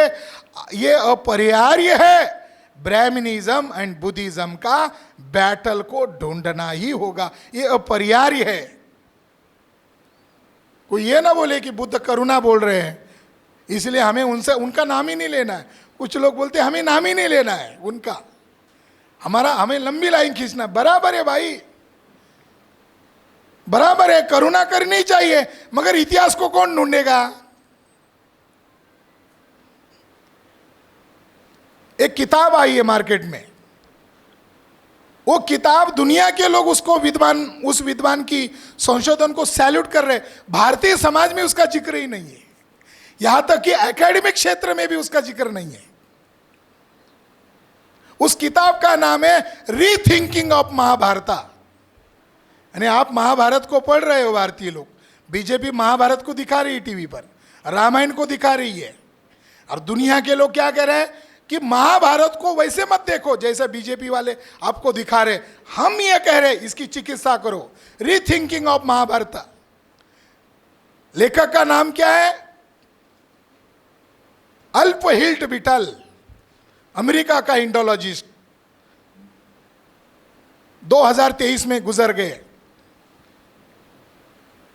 A: ये अपरिहार्य है। ब्राह्मणिज्म एंड बुद्धिज्म का बैटल को ढूंढना ही होगा, ये अपरिहार्य है। कोई ये ना बोले कि बुद्ध करुणा बोल रहे हैं इसलिए हमें उनका नाम ही नहीं लेना है। कुछ लोग बोलते हैं हमें नाम ही नहीं लेना है उनका, हमें लंबी लाइन खींचना बराबर है भाई, बराबर है, करुणा करनी चाहिए, मगर इतिहास को कौन ढूंढेगा? एक किताब आई है मार्केट में, वो किताब दुनिया के लोग उसको उस विद्वान की संशोधन को सैल्यूट कर रहे, भारतीय समाज में उसका जिक्र ही नहीं है, यहां तक कि एकेडमिक क्षेत्र में भी उसका जिक्र नहीं है। उस किताब का नाम है रीथिंकिंग ऑफ महाभारत। यानी आप महाभारत को पढ़ रहे हो, भारतीय लोग, बीजेपी महाभारत को दिखा रही है टीवी पर, रामायण को दिखा रही है, और दुनिया के लोग क्या कह रहे हैं कि महाभारत को वैसे मत देखो जैसे बीजेपी वाले आपको दिखा रहे, हम ये कह रहे इसकी चिकित्सा करो, रीथिंकिंग ऑफ महाभारत। लेखक का नाम क्या है? अल्प हिल्ट बिटल, अमेरिका का इंडोलॉजिस्ट, 2023 में गुजर गए।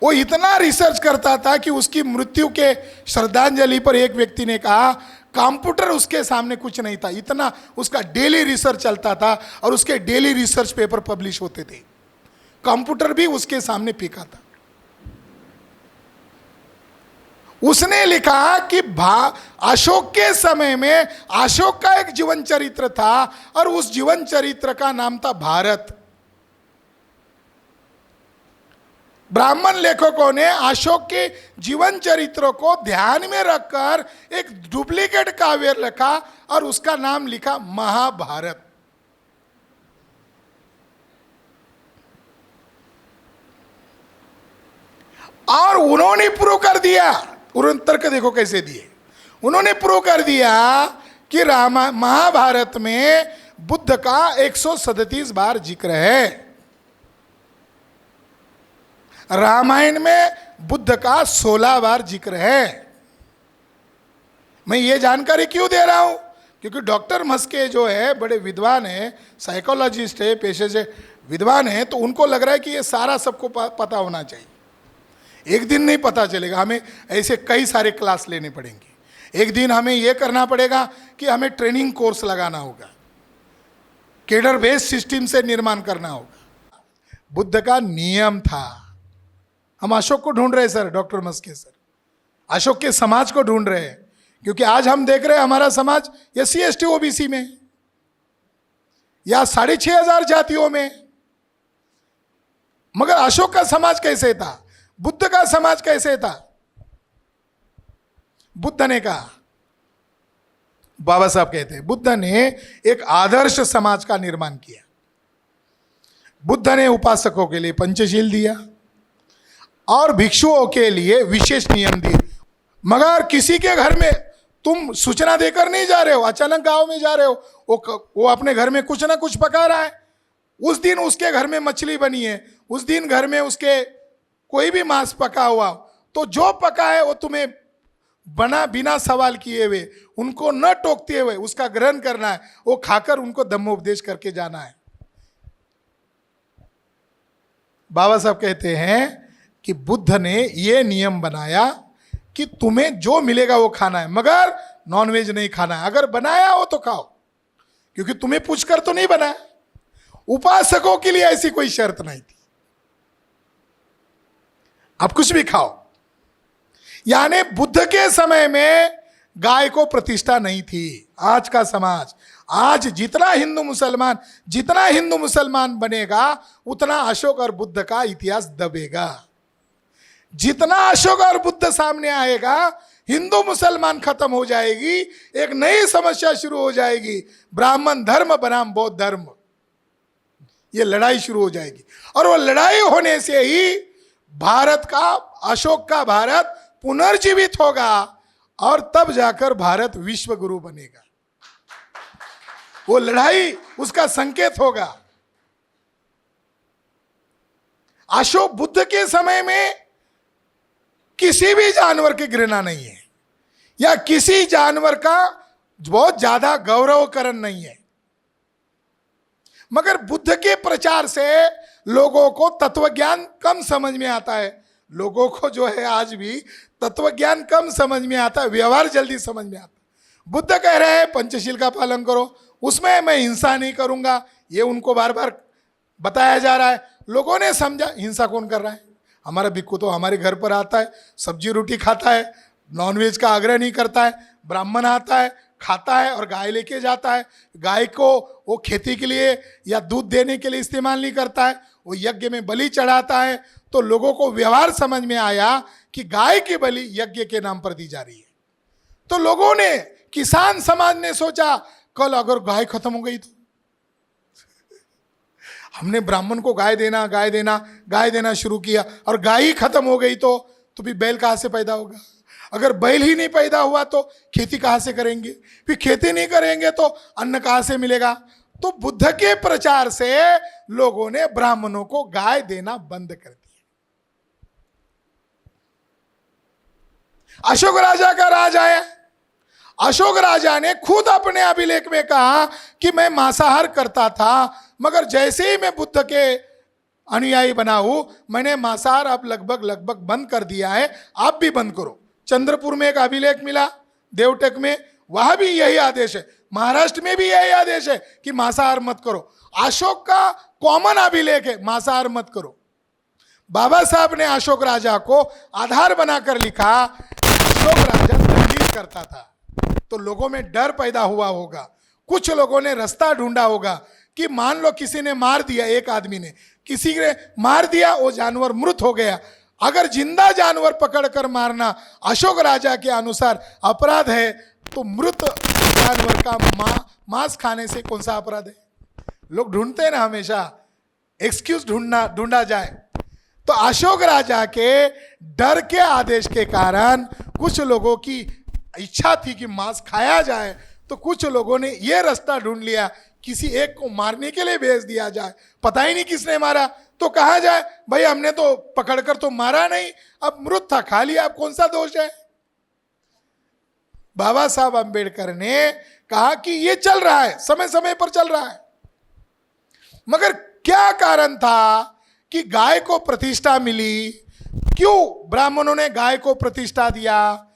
A: वो इतना रिसर्च करता था कि उसकी मृत्यु के श्रद्धांजलि पर एक व्यक्ति ने कहा कंप्यूटर उसके सामने कुछ नहीं था, इतना उसका डेली रिसर्च चलता था और उसके डेली रिसर्च पेपर पब्लिश होते थे, कंप्यूटर भी उसके सामने फीका था। उसने लिखा कि अशोक के समय में अशोक का एक जीवन चरित्र था और उस जीवन चरित्र का नाम था भारत। ब्राह्मण लेखकों ने अशोक के जीवन चरित्र को ध्यान में रखकर एक डुप्लीकेट काव्य लिखा और उसका नाम लिखा महाभारत। और उन्होंने प्रूव कर दिया, उन्होंने तर्क देखो कैसे दिए, उन्होंने प्रूव कर दिया कि महाभारत में बुद्ध का 137 बार जिक्र है, रामायण में बुद्ध का 16 बार जिक्र है। मैं ये जानकारी क्यों दे रहा हूं? क्योंकि डॉक्टर मस्के जो है बड़े विद्वान है, साइकोलॉजिस्ट है, पेशे से विद्वान है, तो उनको लग रहा है कि ये सारा सबको पता होना चाहिए। एक दिन नहीं पता चलेगा, हमें ऐसे कई सारे क्लास लेने पड़ेंगे। एक दिन हमें यह करना पड़ेगा कि हमें ट्रेनिंग कोर्स लगाना होगा, केडर बेस्ड सिस्टम से निर्माण करना होगा। बुद्ध का नियम था। हम अशोक को ढूंढ रहे हैं sir, doctor Maske sir, Ashok के समाज को ढूंढ रहे हैं, क्योंकि आज हम देख रहे हैं हमारा समाज SC ST OBC में या 6,500 जातियों में, मगर अशोक का समाज कैसे था, बुद्ध का समाज कैसे था? बुद्ध ने कहा, बाबा साहब कहते हैं, बुद्ध ने एक आदर्श समाज का निर्माण किया। बुद्ध ने उपासकों के लिए पंचशील दिया और भिक्षुओं के लिए विशेष नियम दिए। मगर किसी के घर में तुम सूचना देकर नहीं जा रहे हो, अचानक गांव में जा रहे हो, वो अपने घर में कुछ ना कुछ पका रहा है, उस दिन उसके घर में मछली बनी है, उस दिन घर में उसके कोई भी मांस पका हुआ, तो जो पका है वो तुम्हें बना बिना सवाल किए हुए, उनको न टोकते हुए उसका ग्रहण करना है, वो खाकर उनको धम्मोपदेश करके जाना है। बाबा साहब कहते हैं कि बुद्ध ने ये नियम बनाया कि तुम्हें जो मिलेगा वो खाना है, मगर नॉनवेज नहीं खाना है। अगर बनाया हो तो खाओ, क्योंकि तुम्हें पूछकर तो नहीं बनाया। उपासकों के लिए ऐसी कोई शर्त नहीं थी, आप कुछ भी खाओ। यानी बुद्ध के समय में गाय को प्रतिष्ठा नहीं थी। आज का समाज, आज जितना हिंदू मुसलमान बनेगा उतना अशोक और बुद्ध का इतिहास दबेगा। जितना अशोक और बुद्ध सामने आएगा, हिंदू मुसलमान खत्म हो जाएगी, एक नई समस्या शुरू हो जाएगी, ब्राह्मण धर्म बनाम बौद्ध धर्म, ये लड़ाई शुरू हो जाएगी। और वो लड़ाई होने से ही भारत का, अशोक का भारत पुनर्जीवित होगा और तब जाकर भारत विश्व गुरु बनेगा। वो लड़ाई उसका संकेत होगा। अशोक बुद्ध के समय में किसी भी जानवर की घृणा नहीं है, या किसी जानवर का बहुत ज्यादा गौरवकरण नहीं है, मगर बुद्ध के प्रचार से लोगों को तत्वज्ञान कम समझ में आता है। लोगों को जो है आज भी तत्वज्ञान कम समझ में आता है, व्यवहार जल्दी समझ में आता है। बुद्ध कह रहे हैं पंचशील का पालन करो, उसमें मैं हिंसा नहीं करूंगा, ये उनको बार बार बताया जा रहा है। लोगों ने समझा हिंसा कौन कर रहा है, हमारा भिक्खू तो हमारे घर पर आता है, सब्जी रोटी खाता है, नॉनवेज का आग्रह नहीं करता है, ब्राह्मण आता है खाता है और गाय लेके जाता है। गाय को वो खेती के लिए या दूध देने के लिए इस्तेमाल नहीं करता है, वो यज्ञ में बलि चढ़ाता है। तो लोगों को व्यवहार समझ में आया कि गाय की बलि यज्ञ के नाम पर दी जा रही है। तो लोगों ने, किसान समाज ने सोचा कल अगर गाय खत्म हो गई तो हमने ब्राह्मण को गाय देना शुरू किया और गाय ही खत्म हो गई तो फिर बैल कहां से पैदा होगा? अगर बैल ही नहीं पैदा हुआ तो खेती कहां से करेंगे? फिर खेती नहीं करेंगे तो अन्न कहां से मिलेगा? तो बुद्ध के प्रचार से लोगों ने ब्राह्मणों को गाय देना बंद कर दिया। अशोक राजा का राज आया। अशोक राजा ने खुद अपने अभिलेख में कहा कि मैं मांसाहार करता था, मगर जैसे ही मैं बुद्ध के अनुयायी बना हूं, मैंने मांसाहार अब लगभग बंद कर दिया है, आप भी बंद करो। चंद्रपुर में एक अभिलेख मिला, देवटक में, वहां भी यही आदेश है। महाराष्ट्र में भी यही आदेश है कि मांसाहार मत करो। अशोक का कॉमन अभिलेख है, मांसाहार मत करो। बाबा साहब ने अशोक राजा को आधार बनाकर लिखा, अशोक राजा तकलीफ करता था तो लोगों में डर पैदा हुआ होगा। कुछ लोगों ने रास्ता ढूंढा होगा कि मान लो किसी ने मार दिया, एक आदमी ने किसी ने मार दिया, वो जानवर मृत हो गया। अगर जिंदा जानवर पकड़कर मारना अशोक राजा के अनुसार अपराध है, तो मृत जानवर का मांस खाने से कौन सा अपराध है? लोग ढूंढते हैं ना, हमेशा एक्सक्यूज ढूंढा जाए। तो अशोक राजा के डर के आदेश के कारण कुछ लोगों की इच्छा थी कि मांस खाया जाए, तो कुछ लोगों ने यह रास्ता ढूंढ लिया, किसी एक को मारने के लिए भेज दिया जाए। पता ही नहीं किसने मारा, तो कहा जाए भाई हमने तो पकड़कर तो मारा नहीं, अब मृत था खा लिया, अब कौन सा दोष है? बाबा साहब अंबेडकर ने कहा कि ये चल रहा है, समय समय पर चल रहा है। मगर क्या कारण था कि गाय को प्रतिष्ठा मिली? क्यों ब्राह्मणों ने गाय को प्रतिष्ठा दिया?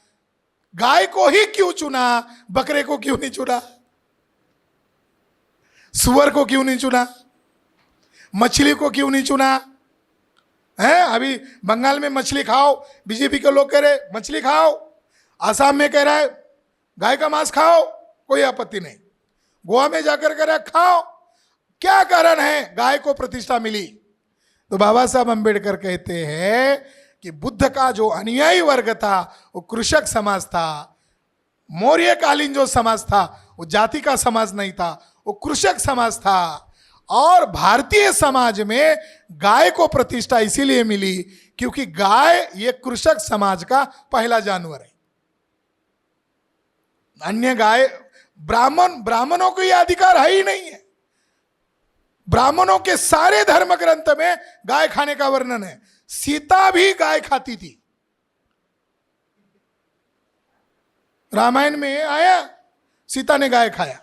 A: गाय को ही क्यों चुना? बकरे को क्यों नहीं चुना? सुअर को क्यों नहीं चुना? मछली को क्यों नहीं चुना? है अभी बंगाल में मछली खाओ, बीजेपी के लोग कह रहे मछली खाओ, आसाम में कह रहा है गाय का मांस खाओ, कोई आपत्ति नहीं। गोवा में जाकर कह रहा है खाओ। क्या कारण है गाय को प्रतिष्ठा मिली? तो बाबा साहब अंबेडकर कहते हैं कि बुद्ध का जो अनुयायी वर्ग था वो कृषक समाज था। मौर्य कालीन जो समाज था वो जाति का समाज नहीं था, वो कृषक समाज था। और भारतीय समाज में गाय को प्रतिष्ठा इसीलिए मिली क्योंकि गाय ये कृषक समाज का पहला जानवर है। अन्य गाय, ब्राह्मणों को यह अधिकार है ही नहीं है। ब्राह्मणों के सारे धर्म ग्रंथ में गाय खाने का वर्णन है। सीता भी गाय खाती थी, रामायण में आया सीता ने गाय खाया,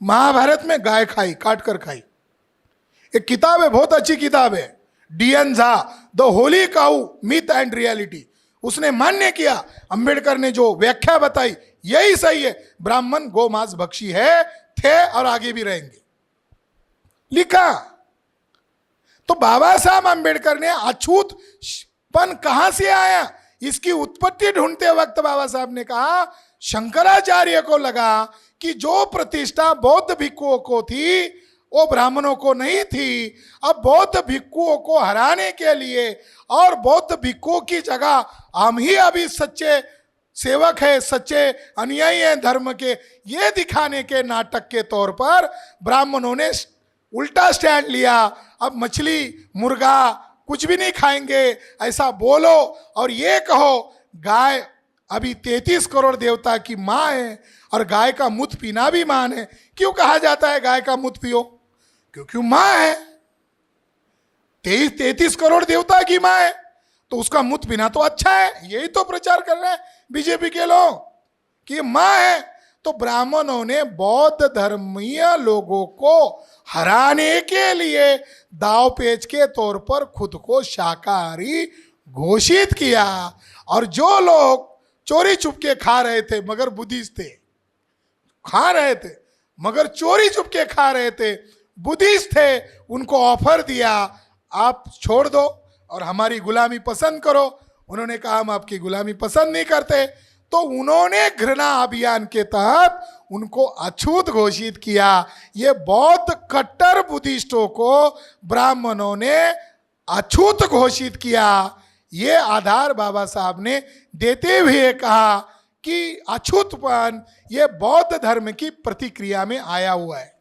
A: महाभारत में गाय खाई, काट कर खाई। एक किताब है, बहुत अच्छी किताब है, DN. Jha, the Holi cow myth and reality. उसने मान्य किया, अंबेडकर ने जो व्याख्या बताई यही सही है, ब्राह्मण गोमांस भक्षी है, थे और आगे भी रहेंगे, लिखा। तो बाबा साहब अंबेडकर ने अछूतपन कहां से आया, इसकी उत्पत्ति ढूंढते वक्त बाबा साहब ने कहा शंकराचार्य को लगा कि जो प्रतिष्ठा बौद्ध भिक्षुओं को थी वो ब्राह्मणों को नहीं थी। अब बौद्ध भिक्षुओं को हराने के लिए और बौद्ध भिक्षुओं की जगह हम ही अभी सच्चे सेवक है, सच्चे अनुयायी हैं धर्म के, ये दिखाने के नाटक के तौर पर ब्राह्मणों ने उल्टा स्टैंड लिया। अब मछली मुर्गा कुछ भी नहीं खाएंगे ऐसा बोलो और ये कहो गाय अभी 33 करोड़ देवता की माँ है और गाय का मूत्र पीना भी मान है। क्यों कहा जाता है गाय का मूत्र पियो? क्योंकि माँ है, 33 करोड़ देवता की माँ है, तो उसका मूत्र पीना तो अच्छा है। यही तो प्रचार कर रहे हैं बीजेपी के लोग कि माँ है। तो ब्राह्मणों ने बौद्ध धर्मीय लोगों को हराने के लिए दाव पेच के तौर पर खुद को शाकाहारी घोषित किया। और जो लोग चोरी छुपके खा रहे थे मगर बुद्धिस्ट थे, खा रहे थे, मगर चोरी चुपके खा रहे थे, बुद्धिस्ट थे, उनको ऑफर दिया आप छोड़ दो और हमारी गुलामी पसंद करो। उन्होंने कहा हम आपकी गुलामी पसंद नहीं करते। तो उन्होंने घृणा अभियान के तहत उनको अछूत घोषित किया। ये बौद्ध कट्टर बुद्धिस्टों को ब्राह्मणों ने अछूत घोषित किया। ये आधार बाबा साहब ने देते हुए कहा कि अछूतपन ये बौद्ध धर्म की प्रतिक्रिया में आया हुआ है।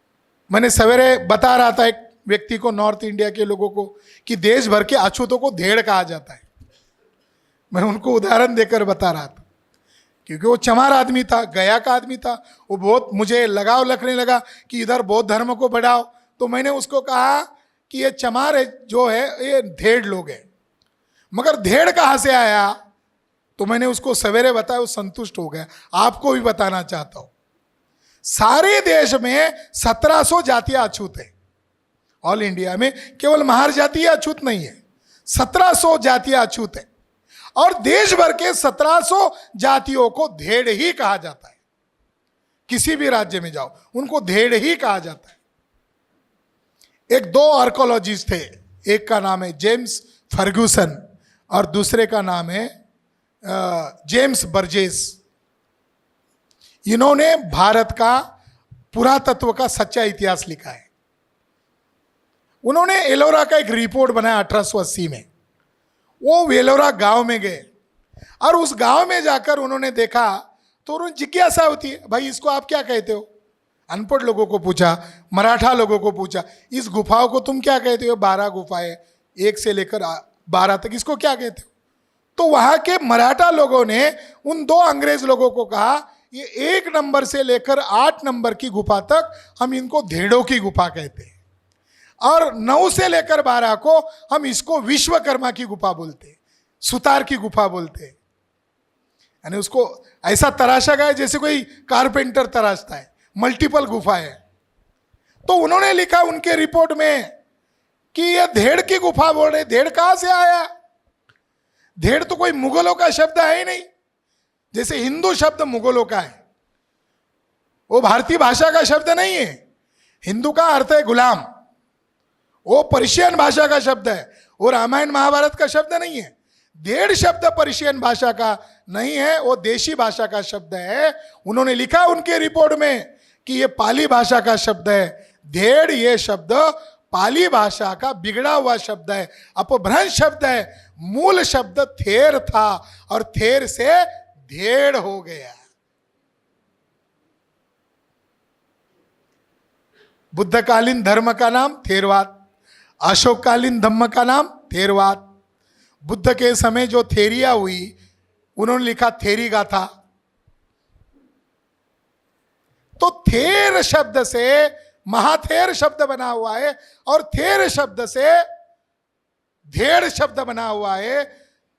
A: मैंने सवेरे बता रहा था एक व्यक्ति को, नॉर्थ इंडिया के लोगों को, कि देश भर के अछूतों को धेड़ कहा जाता है। मैं उनको उदाहरण देकर बता रहा था, क्योंकि वो चमार आदमी था, गया का आदमी था। वो बहुत मुझे लगाव लगने लगा कि इधर बौद्ध धर्म को बढ़ाओ। तो मैंने उसको कहा कि ये चमार है जो है ये धेड़ लोग हैं, मगर धेड़ कहाँ से आया? तो मैंने उसको सवेरे बताया, वो संतुष्ट हो गया। आपको भी बताना चाहता हूं, सारे देश में 1700 जातियां अछूत है। ऑल इंडिया में केवल महार जातीय अछूत नहीं है, 1700 जातियां अछूत है। और देश भर के 1700 जातियों को धेड़ ही कहा जाता है। किसी भी राज्य में जाओ उनको धेड़ ही कहा जाता है। एक दो आर्कोलॉजिस्ट थे, एक का नाम है जेम्स फर्ग्यूसन और दूसरे का नाम है जेम्स बर्जेस। इन्होंने भारत का पुरातत्व का सच्चा इतिहास लिखा है। उन्होंने एलोरा का एक रिपोर्ट बनाया 1880 में। वो वेलोरा गांव में गए और उस गांव में जाकर उन्होंने देखा, तो उन्होंने जिज्ञासा होती है, भाई इसको आप क्या कहते हो? अनपढ़ लोगों को पूछा, मराठा लोगों को पूछा, इस गुफाओं को तुम क्या कहते हो? 12 गुफाएं, 1 से लेकर 12 तक, इसको क्या कहते हो? तो वहां के मराठा लोगों ने उन 2 अंग्रेज लोगों को कहा, ये 1 नंबर से लेकर 8 नंबर की गुफा तक हम इनको धेड़ों की गुफा कहते हैं, और 9 से लेकर 12 को हम इसको विश्वकर्मा की गुफा बोलते हैं, सुतार की गुफा बोलते हैं। यानी उसको ऐसा तराशा गया जैसे कोई कारपेंटर तराशता है, मल्टीपल गुफा है। तो उन्होंने लिखा उनके रिपोर्ट में कि ये धेड़ की गुफा बोल रहे। धेड़ कहां से आया? धेड़ तो कोई मुगलों का शब्द है ही नहीं, जैसे हिंदू शब्द मुगलों का है, वो भारतीय भाषा का शब्द नहीं है। हिंदू का अर्थ है गुलाम, वो पर्शियन भाषा का शब्द है, वो रामायण महाभारत का शब्द नहीं है। धेड़ शब्द पर्शियन भाषा का नहीं है, वो देशी भाषा का शब्द है। उन्होंने लिखा उनके रिपोर्ट में कि ये पाली भाषा का शब्द है। धेड़ ये शब्द पाली भाषा का बिगड़ा हुआ शब्द है, अपभ्रंश शब्द है। मूल शब्द थेर था और थेर से धेड़ हो गया। बुद्धकालीन धर्म का नाम थेरवाद, अशोककालीन धम्म का नाम थेरवाद। बुद्ध के समय जो थेरिया हुई उन्होंने लिखा थेरी गाथा। तो थेर शब्द से महाथेर शब्द बना हुआ है और थेर शब्द से धेड़ शब्द बना हुआ है।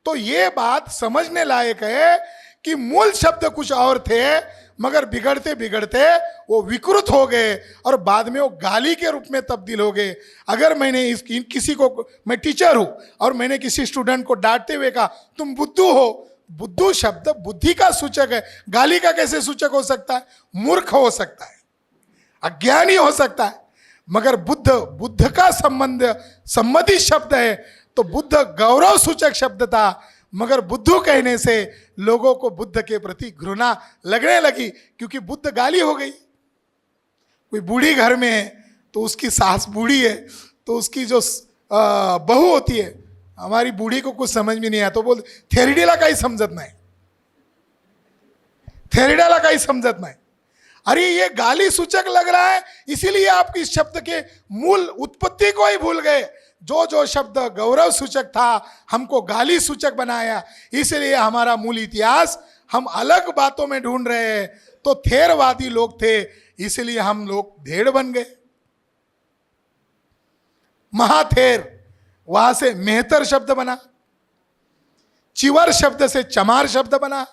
A: तो ये बात समझने लायक है कि मूल शब्द कुछ और थे, मगर बिगड़ते बिगड़ते वो विकृत हो गए और बाद में वो गाली के रूप में तब्दील हो गए। अगर मैंने किसी को, मैं टीचर हूं और मैंने किसी स्टूडेंट को डांटते हुए कहा तुम बुद्धू हो, बुद्धू शब्द बुद्धि का सूचक है, गाली का कैसे सूचक हो सकता है? मूर्ख हो सकता है, अज्ञानी हो सकता है, मगर बुद्ध का संबंधित शब्द है। तो बुद्ध गौरव सूचक शब्द था, मगर बुद्धू कहने से लोगों को बुद्ध के प्रति घृणा लगने लगी, क्योंकि बुद्ध गाली हो गई। कोई बूढ़ी घर में है तो उसकी सास बूढ़ी है, तो उसकी जो बहू होती है, हमारी बूढ़ी को कुछ समझ में नहीं आया तो बोल थेरिडेला काही समजत नाही, थेरिडेला काही समजत नाही। अरे ये गाली सूचक लग रहा है, इसीलिए आप इस शब्द के मूल उत्पत्ति को ही भूल गए। जो शब्द गौरव सूचक था हमको गाली सूचक बनाया, इसलिए हमारा मूल इतिहास हम अलग बातों में ढूंढ रहे हैं। तो थेरवादी लोग थे, इसलिए हम लोग धेड़ बन गए। महाथेर, वहां से मेहतर शब्द बना, चिवर शब्द से चमार शब्द बना।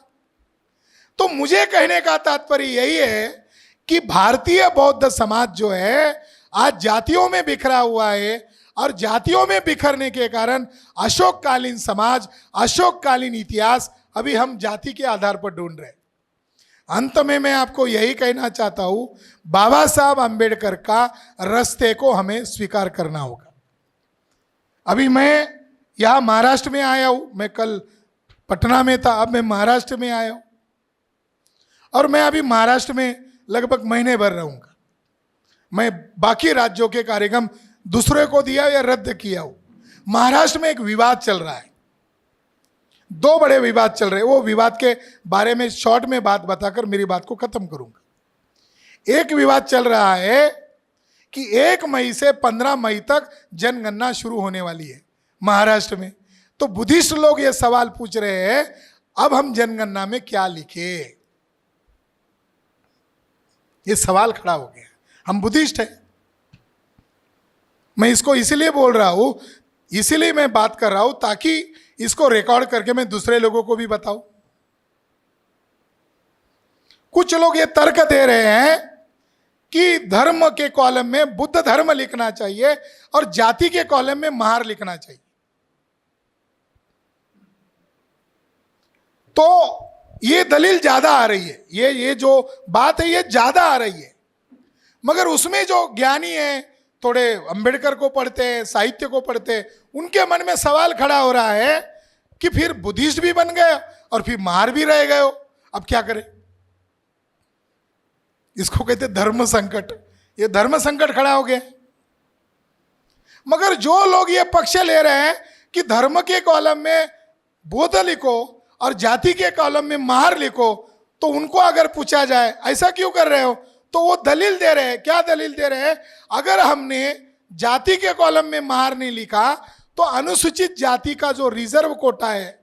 A: तो मुझे कहने का तात्पर्य यही है कि भारतीय बौद्ध समाज जो है आज जातियों में बिखरा हुआ है, और जातियों में बिखरने के कारण अशोककालीन समाज, अशोककालीन इतिहास अभी हम जाति के आधार पर ढूंढ रहे हैं। अंत में मैं आपको यही कहना चाहता हूं, बाबा साहब आंबेडकर का रास्ते को हमें स्वीकार करना होगा। अभी मैं यहां महाराष्ट्र में आया हूं, मैं कल पटना में था, अब मैं महाराष्ट्र में आया हूं और मैं अभी महाराष्ट्र में लगभग महीने भर रहूंगा। मैं बाकी राज्यों के कार्यक्रम दूसरे को दिया या रद्द किया हूं। महाराष्ट्र में एक विवाद चल रहा है, दो बड़े विवाद चल रहे हैं। वो विवाद के बारे में शॉर्ट में बात बताकर मेरी बात को खत्म करूंगा। एक विवाद चल रहा है कि 1 मई से 15 मई तक जनगणना शुरू होने वाली है महाराष्ट्र में। तो बुद्धिस्ट लोग ये सवाल पूछ रहे हैं, अब हम जनगणना में क्या लिखे? ये सवाल खड़ा हो गया। हम बुद्धिस्ट हैं, मैं इसको इसीलिए बोल रहा हूं, इसीलिए मैं बात कर रहा हूं ताकि इसको रिकॉर्ड करके मैं दूसरे लोगों को भी बताऊं। कुछ लोग ये तर्क दे रहे हैं कि धर्म के कॉलम में बुद्ध धर्म लिखना चाहिए और जाति के कॉलम में महार लिखना चाहिए। तो ये दलील ज्यादा आ रही है, ये जो बात है ये ज्यादा आ रही है। मगर उसमें जो ज्ञानी है, थोड़े अंबेडकर को पढ़ते हैं, साहित्य को पढ़ते हैं, उनके मन में सवाल खड़ा हो रहा है कि फिर बुद्धिस्ट भी बन गए और फिर महार भी रह गए हो, अब क्या करें? इसको कहते धर्म संकट। ये धर्म संकट खड़ा हो गया। मगर जो लोग ये पक्ष ले रहे हैं कि धर्म के कॉलम में बौद्ध लिखो और जाति के कॉलम में महार लिखो, तो उनको अगर पूछा जाए ऐसा क्यों कर रहे हो, तो वो दलील दे रहे हैं। क्या दलील दे रहे हैं? अगर हमने जाति के कॉलम में महार नहीं लिखा तो अनुसूचित जाति का जो रिजर्व कोटा है,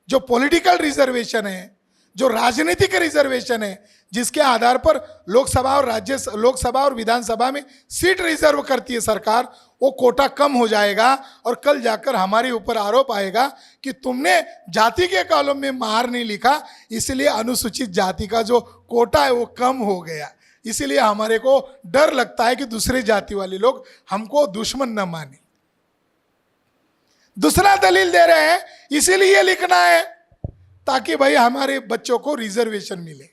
A: जो पॉलिटिकल रिजर्वेशन है, जो राजनीतिक रिजर्वेशन है, जिसके आधार पर लोकसभा और विधानसभा में सीट रिजर्व करती है सरकार, वो कोटा कम हो जाएगा और कल जाकर हमारे ऊपर आरोप आएगा कि तुमने जाति के कॉलम में महार नहीं लिखा, इसलिए अनुसूचित जाति का जो कोटा है वो कम हो गया। इसीलिए हमारे को डर लगता है कि दूसरे जाति वाले लोग हमको दुश्मन न माने। दूसरा दलील दे रहे हैं इसीलिए लिखना है ताकि भाई हमारे बच्चों को रिजर्वेशन मिले।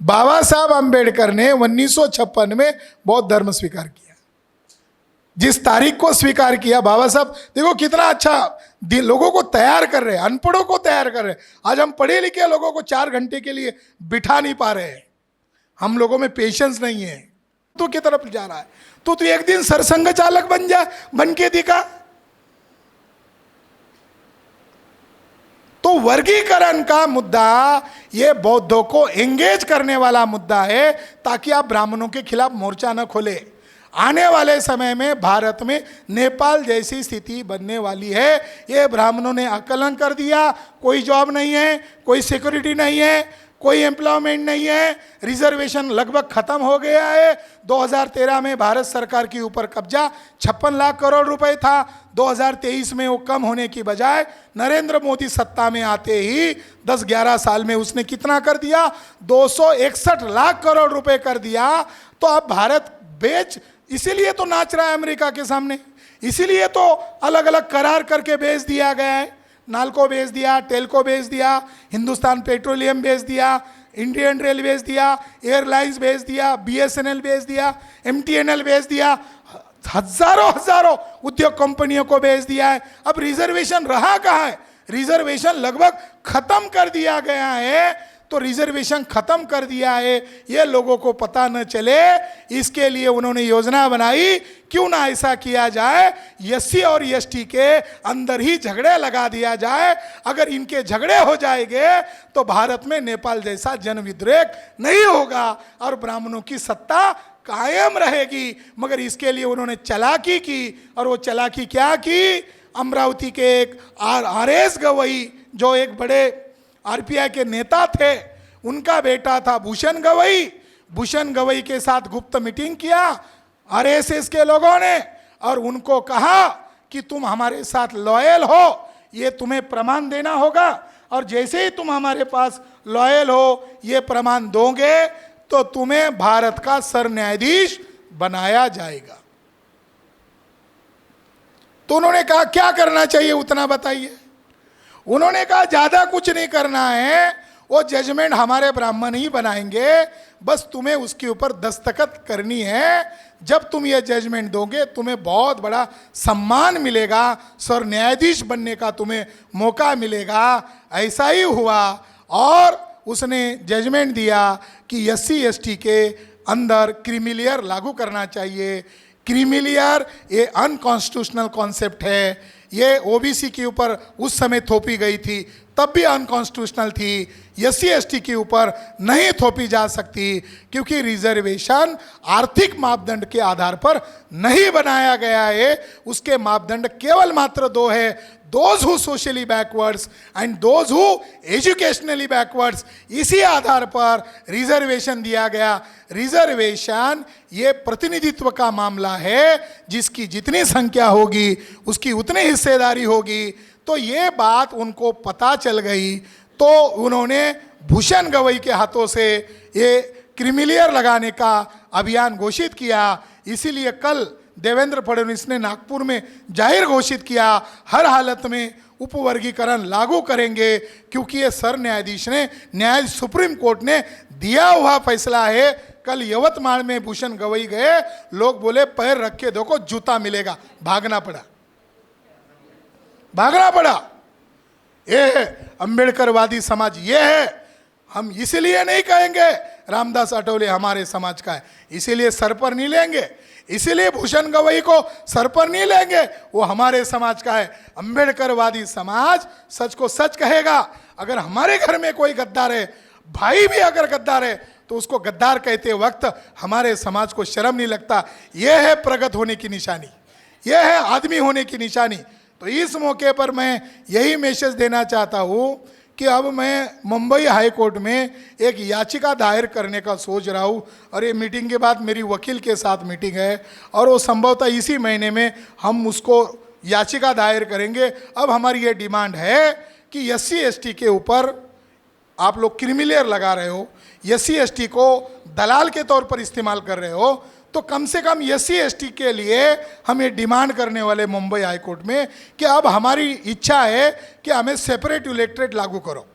A: बाबा साहब आंबेडकर ने 1956 में बौद्ध धर्म स्वीकार किया। जिस तारीख को स्वीकार किया बाबा साहब, देखो कितना अच्छा लोगों को तैयार कर रहे हैं, अनपढ़ों को तैयार कर रहे हैं। आज हम पढ़े लिखे लोगों को 4 घंटे के लिए बिठा नहीं पा रहे हैं, हम लोगों में पेशेंस नहीं है। तू की तरफ जा रहा है, तो तू एक दिन सरसंघ चालक बन जा, बन के दिखा। तो वर्गीकरण का मुद्दा ये बौद्धों को एंगेज करने वाला मुद्दा है ताकि आप ब्राह्मणों के खिलाफ मोर्चा न खोले। आने वाले समय में भारत में नेपाल जैसी स्थिति बनने वाली है। ये ब्राह्मणों ने आकलन कर दिया, कोई जॉब नहीं है, कोई सिक्योरिटी नहीं है, कोई एम्प्लॉयमेंट नहीं है, रिजर्वेशन लगभग खत्म हो गया है। 2013 में भारत सरकार के ऊपर कब्जा 56 लाख करोड़ रुपए था। 2023 में वो कम होने की बजाय नरेंद्र मोदी सत्ता में आते ही 10-11 साल में उसने कितना कर दिया? 261 लाख करोड़ रुपए कर दिया। तो अब भारत इसीलिए तो नाच रहा है अमेरिका के सामने, इसीलिए तो अलग अलग करार करके बेच दिया गया है। नाल्को बेच दिया, टेल्को बेच दिया, हिंदुस्तान पेट्रोलियम बेच दिया, इंडियन रेल बेच दिया, एयरलाइंस बेच दिया, BSNL बेच दिया, MTNL बेच दिया, हजारों उद्योग कंपनियों को बेच दिया है। अब रिजर्वेशन रहा कहाँ है? रिजर्वेशन लगभग खत्म कर दिया गया है। तो रिजर्वेशन खत्म कर दिया है, ये लोगों को पता न चले, इसके लिए उन्होंने योजना बनाई, क्यों ना ऐसा किया जाए, SC और ST के अंदर ही झगड़े लगा दिया जाए। अगर इनके झगड़े हो जाएंगे तो भारत में नेपाल जैसा जनविद्वेष नहीं होगा और ब्राह्मणों की सत्ता कायम रहेगी। मगर इसके लिए उन्होंने चालाकी की, और वो चालाकी क्या की? अमरावती के एक RS गवई, जो एक बड़े RPI के नेता थे, उनका बेटा था भूषण गवई। भूषण गवई के साथ गुप्त मीटिंग किया RSS के लोगों ने और उनको कहा कि तुम हमारे साथ लॉयल हो, ये तुम्हें प्रमाण देना होगा, और जैसे ही तुम हमारे पास लॉयल हो, ये प्रमाण दोगे तो तुम्हें भारत का सर न्यायाधीश बनाया जाएगा। तो उन्होंने कहा क्या करना चाहिए उतना बताइए। उन्होंने कहा ज़्यादा कुछ नहीं करना है, वो जजमेंट हमारे ब्राह्मण ही बनाएंगे, बस तुम्हें उसके ऊपर दस्तखत करनी है। जब तुम ये जजमेंट दोगे तुम्हें बहुत बड़ा सम्मान मिलेगा, सर न्यायाधीश बनने का तुम्हें मौका मिलेगा। ऐसा ही हुआ और उसने जजमेंट दिया कि SC ST के अंदर क्रीमिलियर लागू करना चाहिए। क्रीमिलियर ये अनकॉन्स्टिट्यूशनल कॉन्सेप्ट है, ये OBC के ऊपर उस समय थोपी गई थी, तब भी अनकॉन्स्टिट्यूशनल थी। SC ST के ऊपर नहीं थोपी जा सकती क्योंकि रिजर्वेशन आर्थिक मापदंड के आधार पर नहीं बनाया गया है। उसके मापदंड केवल मात्र दो है, those who socially backwards and those who educationally backwards। इसी आधार पर रिजर्वेशन दिया गया। रिजर्वेशन ये प्रतिनिधित्व का मामला है, जिसकी जितनी संख्या होगी उसकी उतनी हिस्सेदारी होगी। तो ये बात उनको पता चल गई, तो उन्होंने भूषण गवई के हाथों से ये क्रीमिलियर लगाने का अभियान घोषित किया। इसीलिए कल देवेंद्र फडणवीस ने नागपुर में जाहिर घोषित किया हर हालत में उपवर्गीकरण लागू करेंगे, क्योंकि ये सर न्यायाधीश ने न्यायाधीश सुप्रीम कोर्ट ने दिया हुआ फैसला है। कल यवतमाल में भूषण गवई गए, लोग बोले पैर रख के देखो जूता मिलेगा, भागना पड़ा। ये है अंबेडकरवादी समाज, ये है। हम इसलिए नहीं कहेंगे रामदास अठौले हमारे समाज का है, इसीलिए सर पर नहीं लेंगे, इसीलिए भूषण गवई को सर पर नहीं लेंगे, वो हमारे समाज का है। अंबेडकरवादी समाज सच को सच कहेगा। अगर हमारे घर में कोई गद्दार है, भाई भी अगर गद्दार है, तो उसको गद्दार कहते वक्त हमारे समाज को शर्म नहीं लगता। यह है प्रगत होने की निशानी, यह है आदमी होने की निशानी। तो इस मौके पर मैं यही मैसेज देना चाहता हूँ कि अब मैं मुंबई हाई कोर्ट में एक याचिका दायर करने का सोच रहा हूँ, और ये मीटिंग के बाद मेरी वकील के साथ मीटिंग है, और वो संभवतः इसी महीने में हम उसको याचिका दायर करेंगे। अब हमारी ये डिमांड है कि SC ST के ऊपर आप लोग क्रीमिलियर लगा रहे हो, SC ST को दलाल के तौर पर इस्तेमाल कर रहे हो, तो कम से कम SC ST के लिए हम ये डिमांड करने वाले मुंबई हाई कोर्ट में कि अब हमारी इच्छा है कि हमें सेपरेट इलेक्टोरेट लागू करो।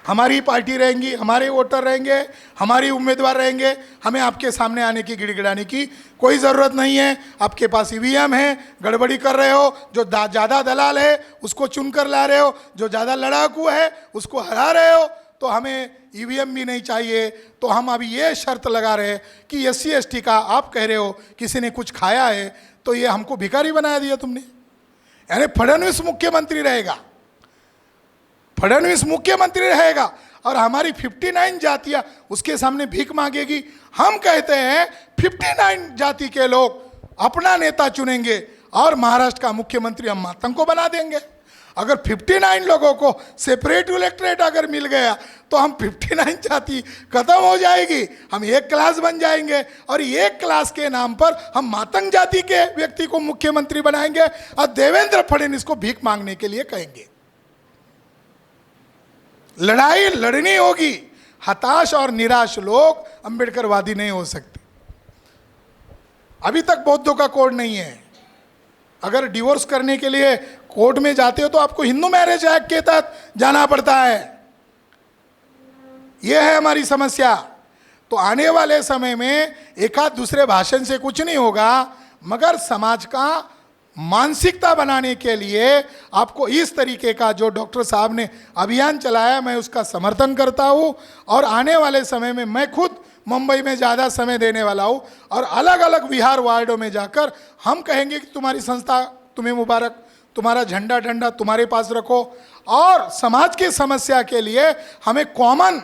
A: हमारी पार्टी रहेंगी, हमारे वोटर रहेंगे, हमारी उम्मीदवार रहेंगे, हमें आपके सामने आने की गिड़गिड़ाने की कोई ज़रूरत नहीं है। आपके पास EVM है, गड़बड़ी कर रहे हो, जो ज़्यादा दलाल है उसको चुनकर ला रहे हो, जो ज़्यादा लड़ाकू है उसको हरा रहे हो, तो हमें EVM भी नहीं चाहिए। तो हम अभी ये शर्त लगा रहे हैं कि SC ST का आप कह रहे हो किसी ने कुछ खाया है, तो ये हमको भिखारी बना दिया तुमने। यानी फडणवीस मुख्यमंत्री रहेगा, फडणवीस मुख्यमंत्री रहेगा और हमारी 59 जातियां उसके सामने भीख मांगेगी। हम कहते हैं 59 जाति के लोग अपना नेता चुनेंगे और महाराष्ट्र का मुख्यमंत्री हम मातंग को बना देंगे। अगर 59 लोगों को सेपरेट इलेक्टोरेट अगर मिल गया तो हम 59 जाति खत्म हो जाएगी, हम एक क्लास बन जाएंगे, और एक क्लास के नाम पर हम मातंग जाति के व्यक्ति को मुख्यमंत्री बनाएंगे और देवेंद्र फडणवीस को भीख मांगने के लिए कहेंगे। लड़ाई लड़नी होगी। हताश और निराश लोग अंबेडकरवादी नहीं हो सकते। अभी तक बौद्धों का कोड नहीं है। अगर डिवोर्स करने के लिए कोर्ट में जाते हो तो आपको हिंदू मैरिज एक्ट के तहत जाना पड़ता है। यह है हमारी समस्या। तो आने वाले समय में एक आध दूसरे भाषण से कुछ नहीं होगा, मगर समाज का मानसिकता बनाने के लिए आपको इस तरीके का जो डॉक्टर साहब ने अभियान चलाया, मैं उसका समर्थन करता हूं। और आने वाले समय में मैं खुद मुंबई में ज़्यादा समय देने वाला हूं और अलग अलग विहार वार्डों में जाकर हम कहेंगे कि तुम्हारी संस्था तुम्हें मुबारक, तुम्हारा झंडा डंडा तुम्हारे पास रखो। और समाज की समस्या के लिए हमें कॉमन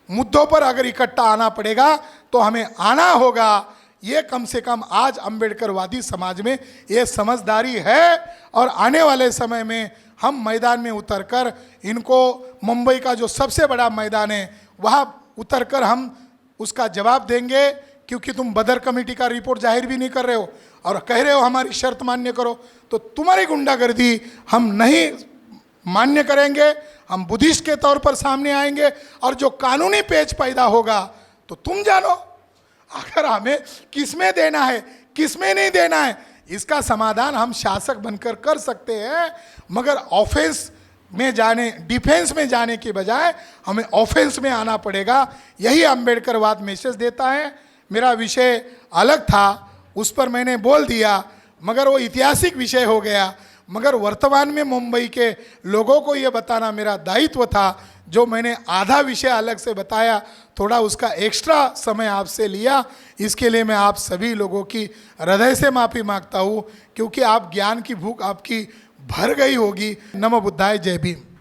A: मुद्दों पर अगर इकट्ठा आना पड़ेगा तो हमें आना होगा। ये कम से कम आज अंबेडकरवादी समाज में ये समझदारी है, और आने वाले समय में हम मैदान में उतरकर इनको, मुंबई का जो सबसे बड़ा मैदान है वहाँ उतरकर हम उसका जवाब देंगे। क्योंकि तुम बदर कमेटी का रिपोर्ट जाहिर भी नहीं कर रहे हो और कह रहे हो हमारी शर्त मान्य करो, तो तुम्हारी गुंडागर्दी हम नहीं मान्य करेंगे। हम बुद्धिस्ट के तौर पर सामने आएंगे और जो कानूनी पेच पैदा होगा तो तुम जानो। अगर हमें किसमें देना है, किस में नहीं देना है, इसका समाधान हम शासक बनकर कर सकते हैं, मगर ऑफेंस में जाने, डिफेंस में जाने के बजाय हमें ऑफेंस में आना पड़ेगा। यही अंबेडकरवाद मैसेज देता है। मेरा विषय अलग था, उस पर मैंने बोल दिया, मगर वो ऐतिहासिक विषय हो गया। मगर वर्तमान में मुंबई के लोगों को ये बताना मेरा दायित्व था। जो मैंने आधा विषय अलग से बताया, थोड़ा उसका एक्स्ट्रा समय आपसे लिया, इसके लिए मैं आप सभी लोगों की हृदय से माफ़ी मांगता हूँ, क्योंकि आप ज्ञान की भूख आपकी भर गई होगी। नमो बुद्धाय, जय भीम।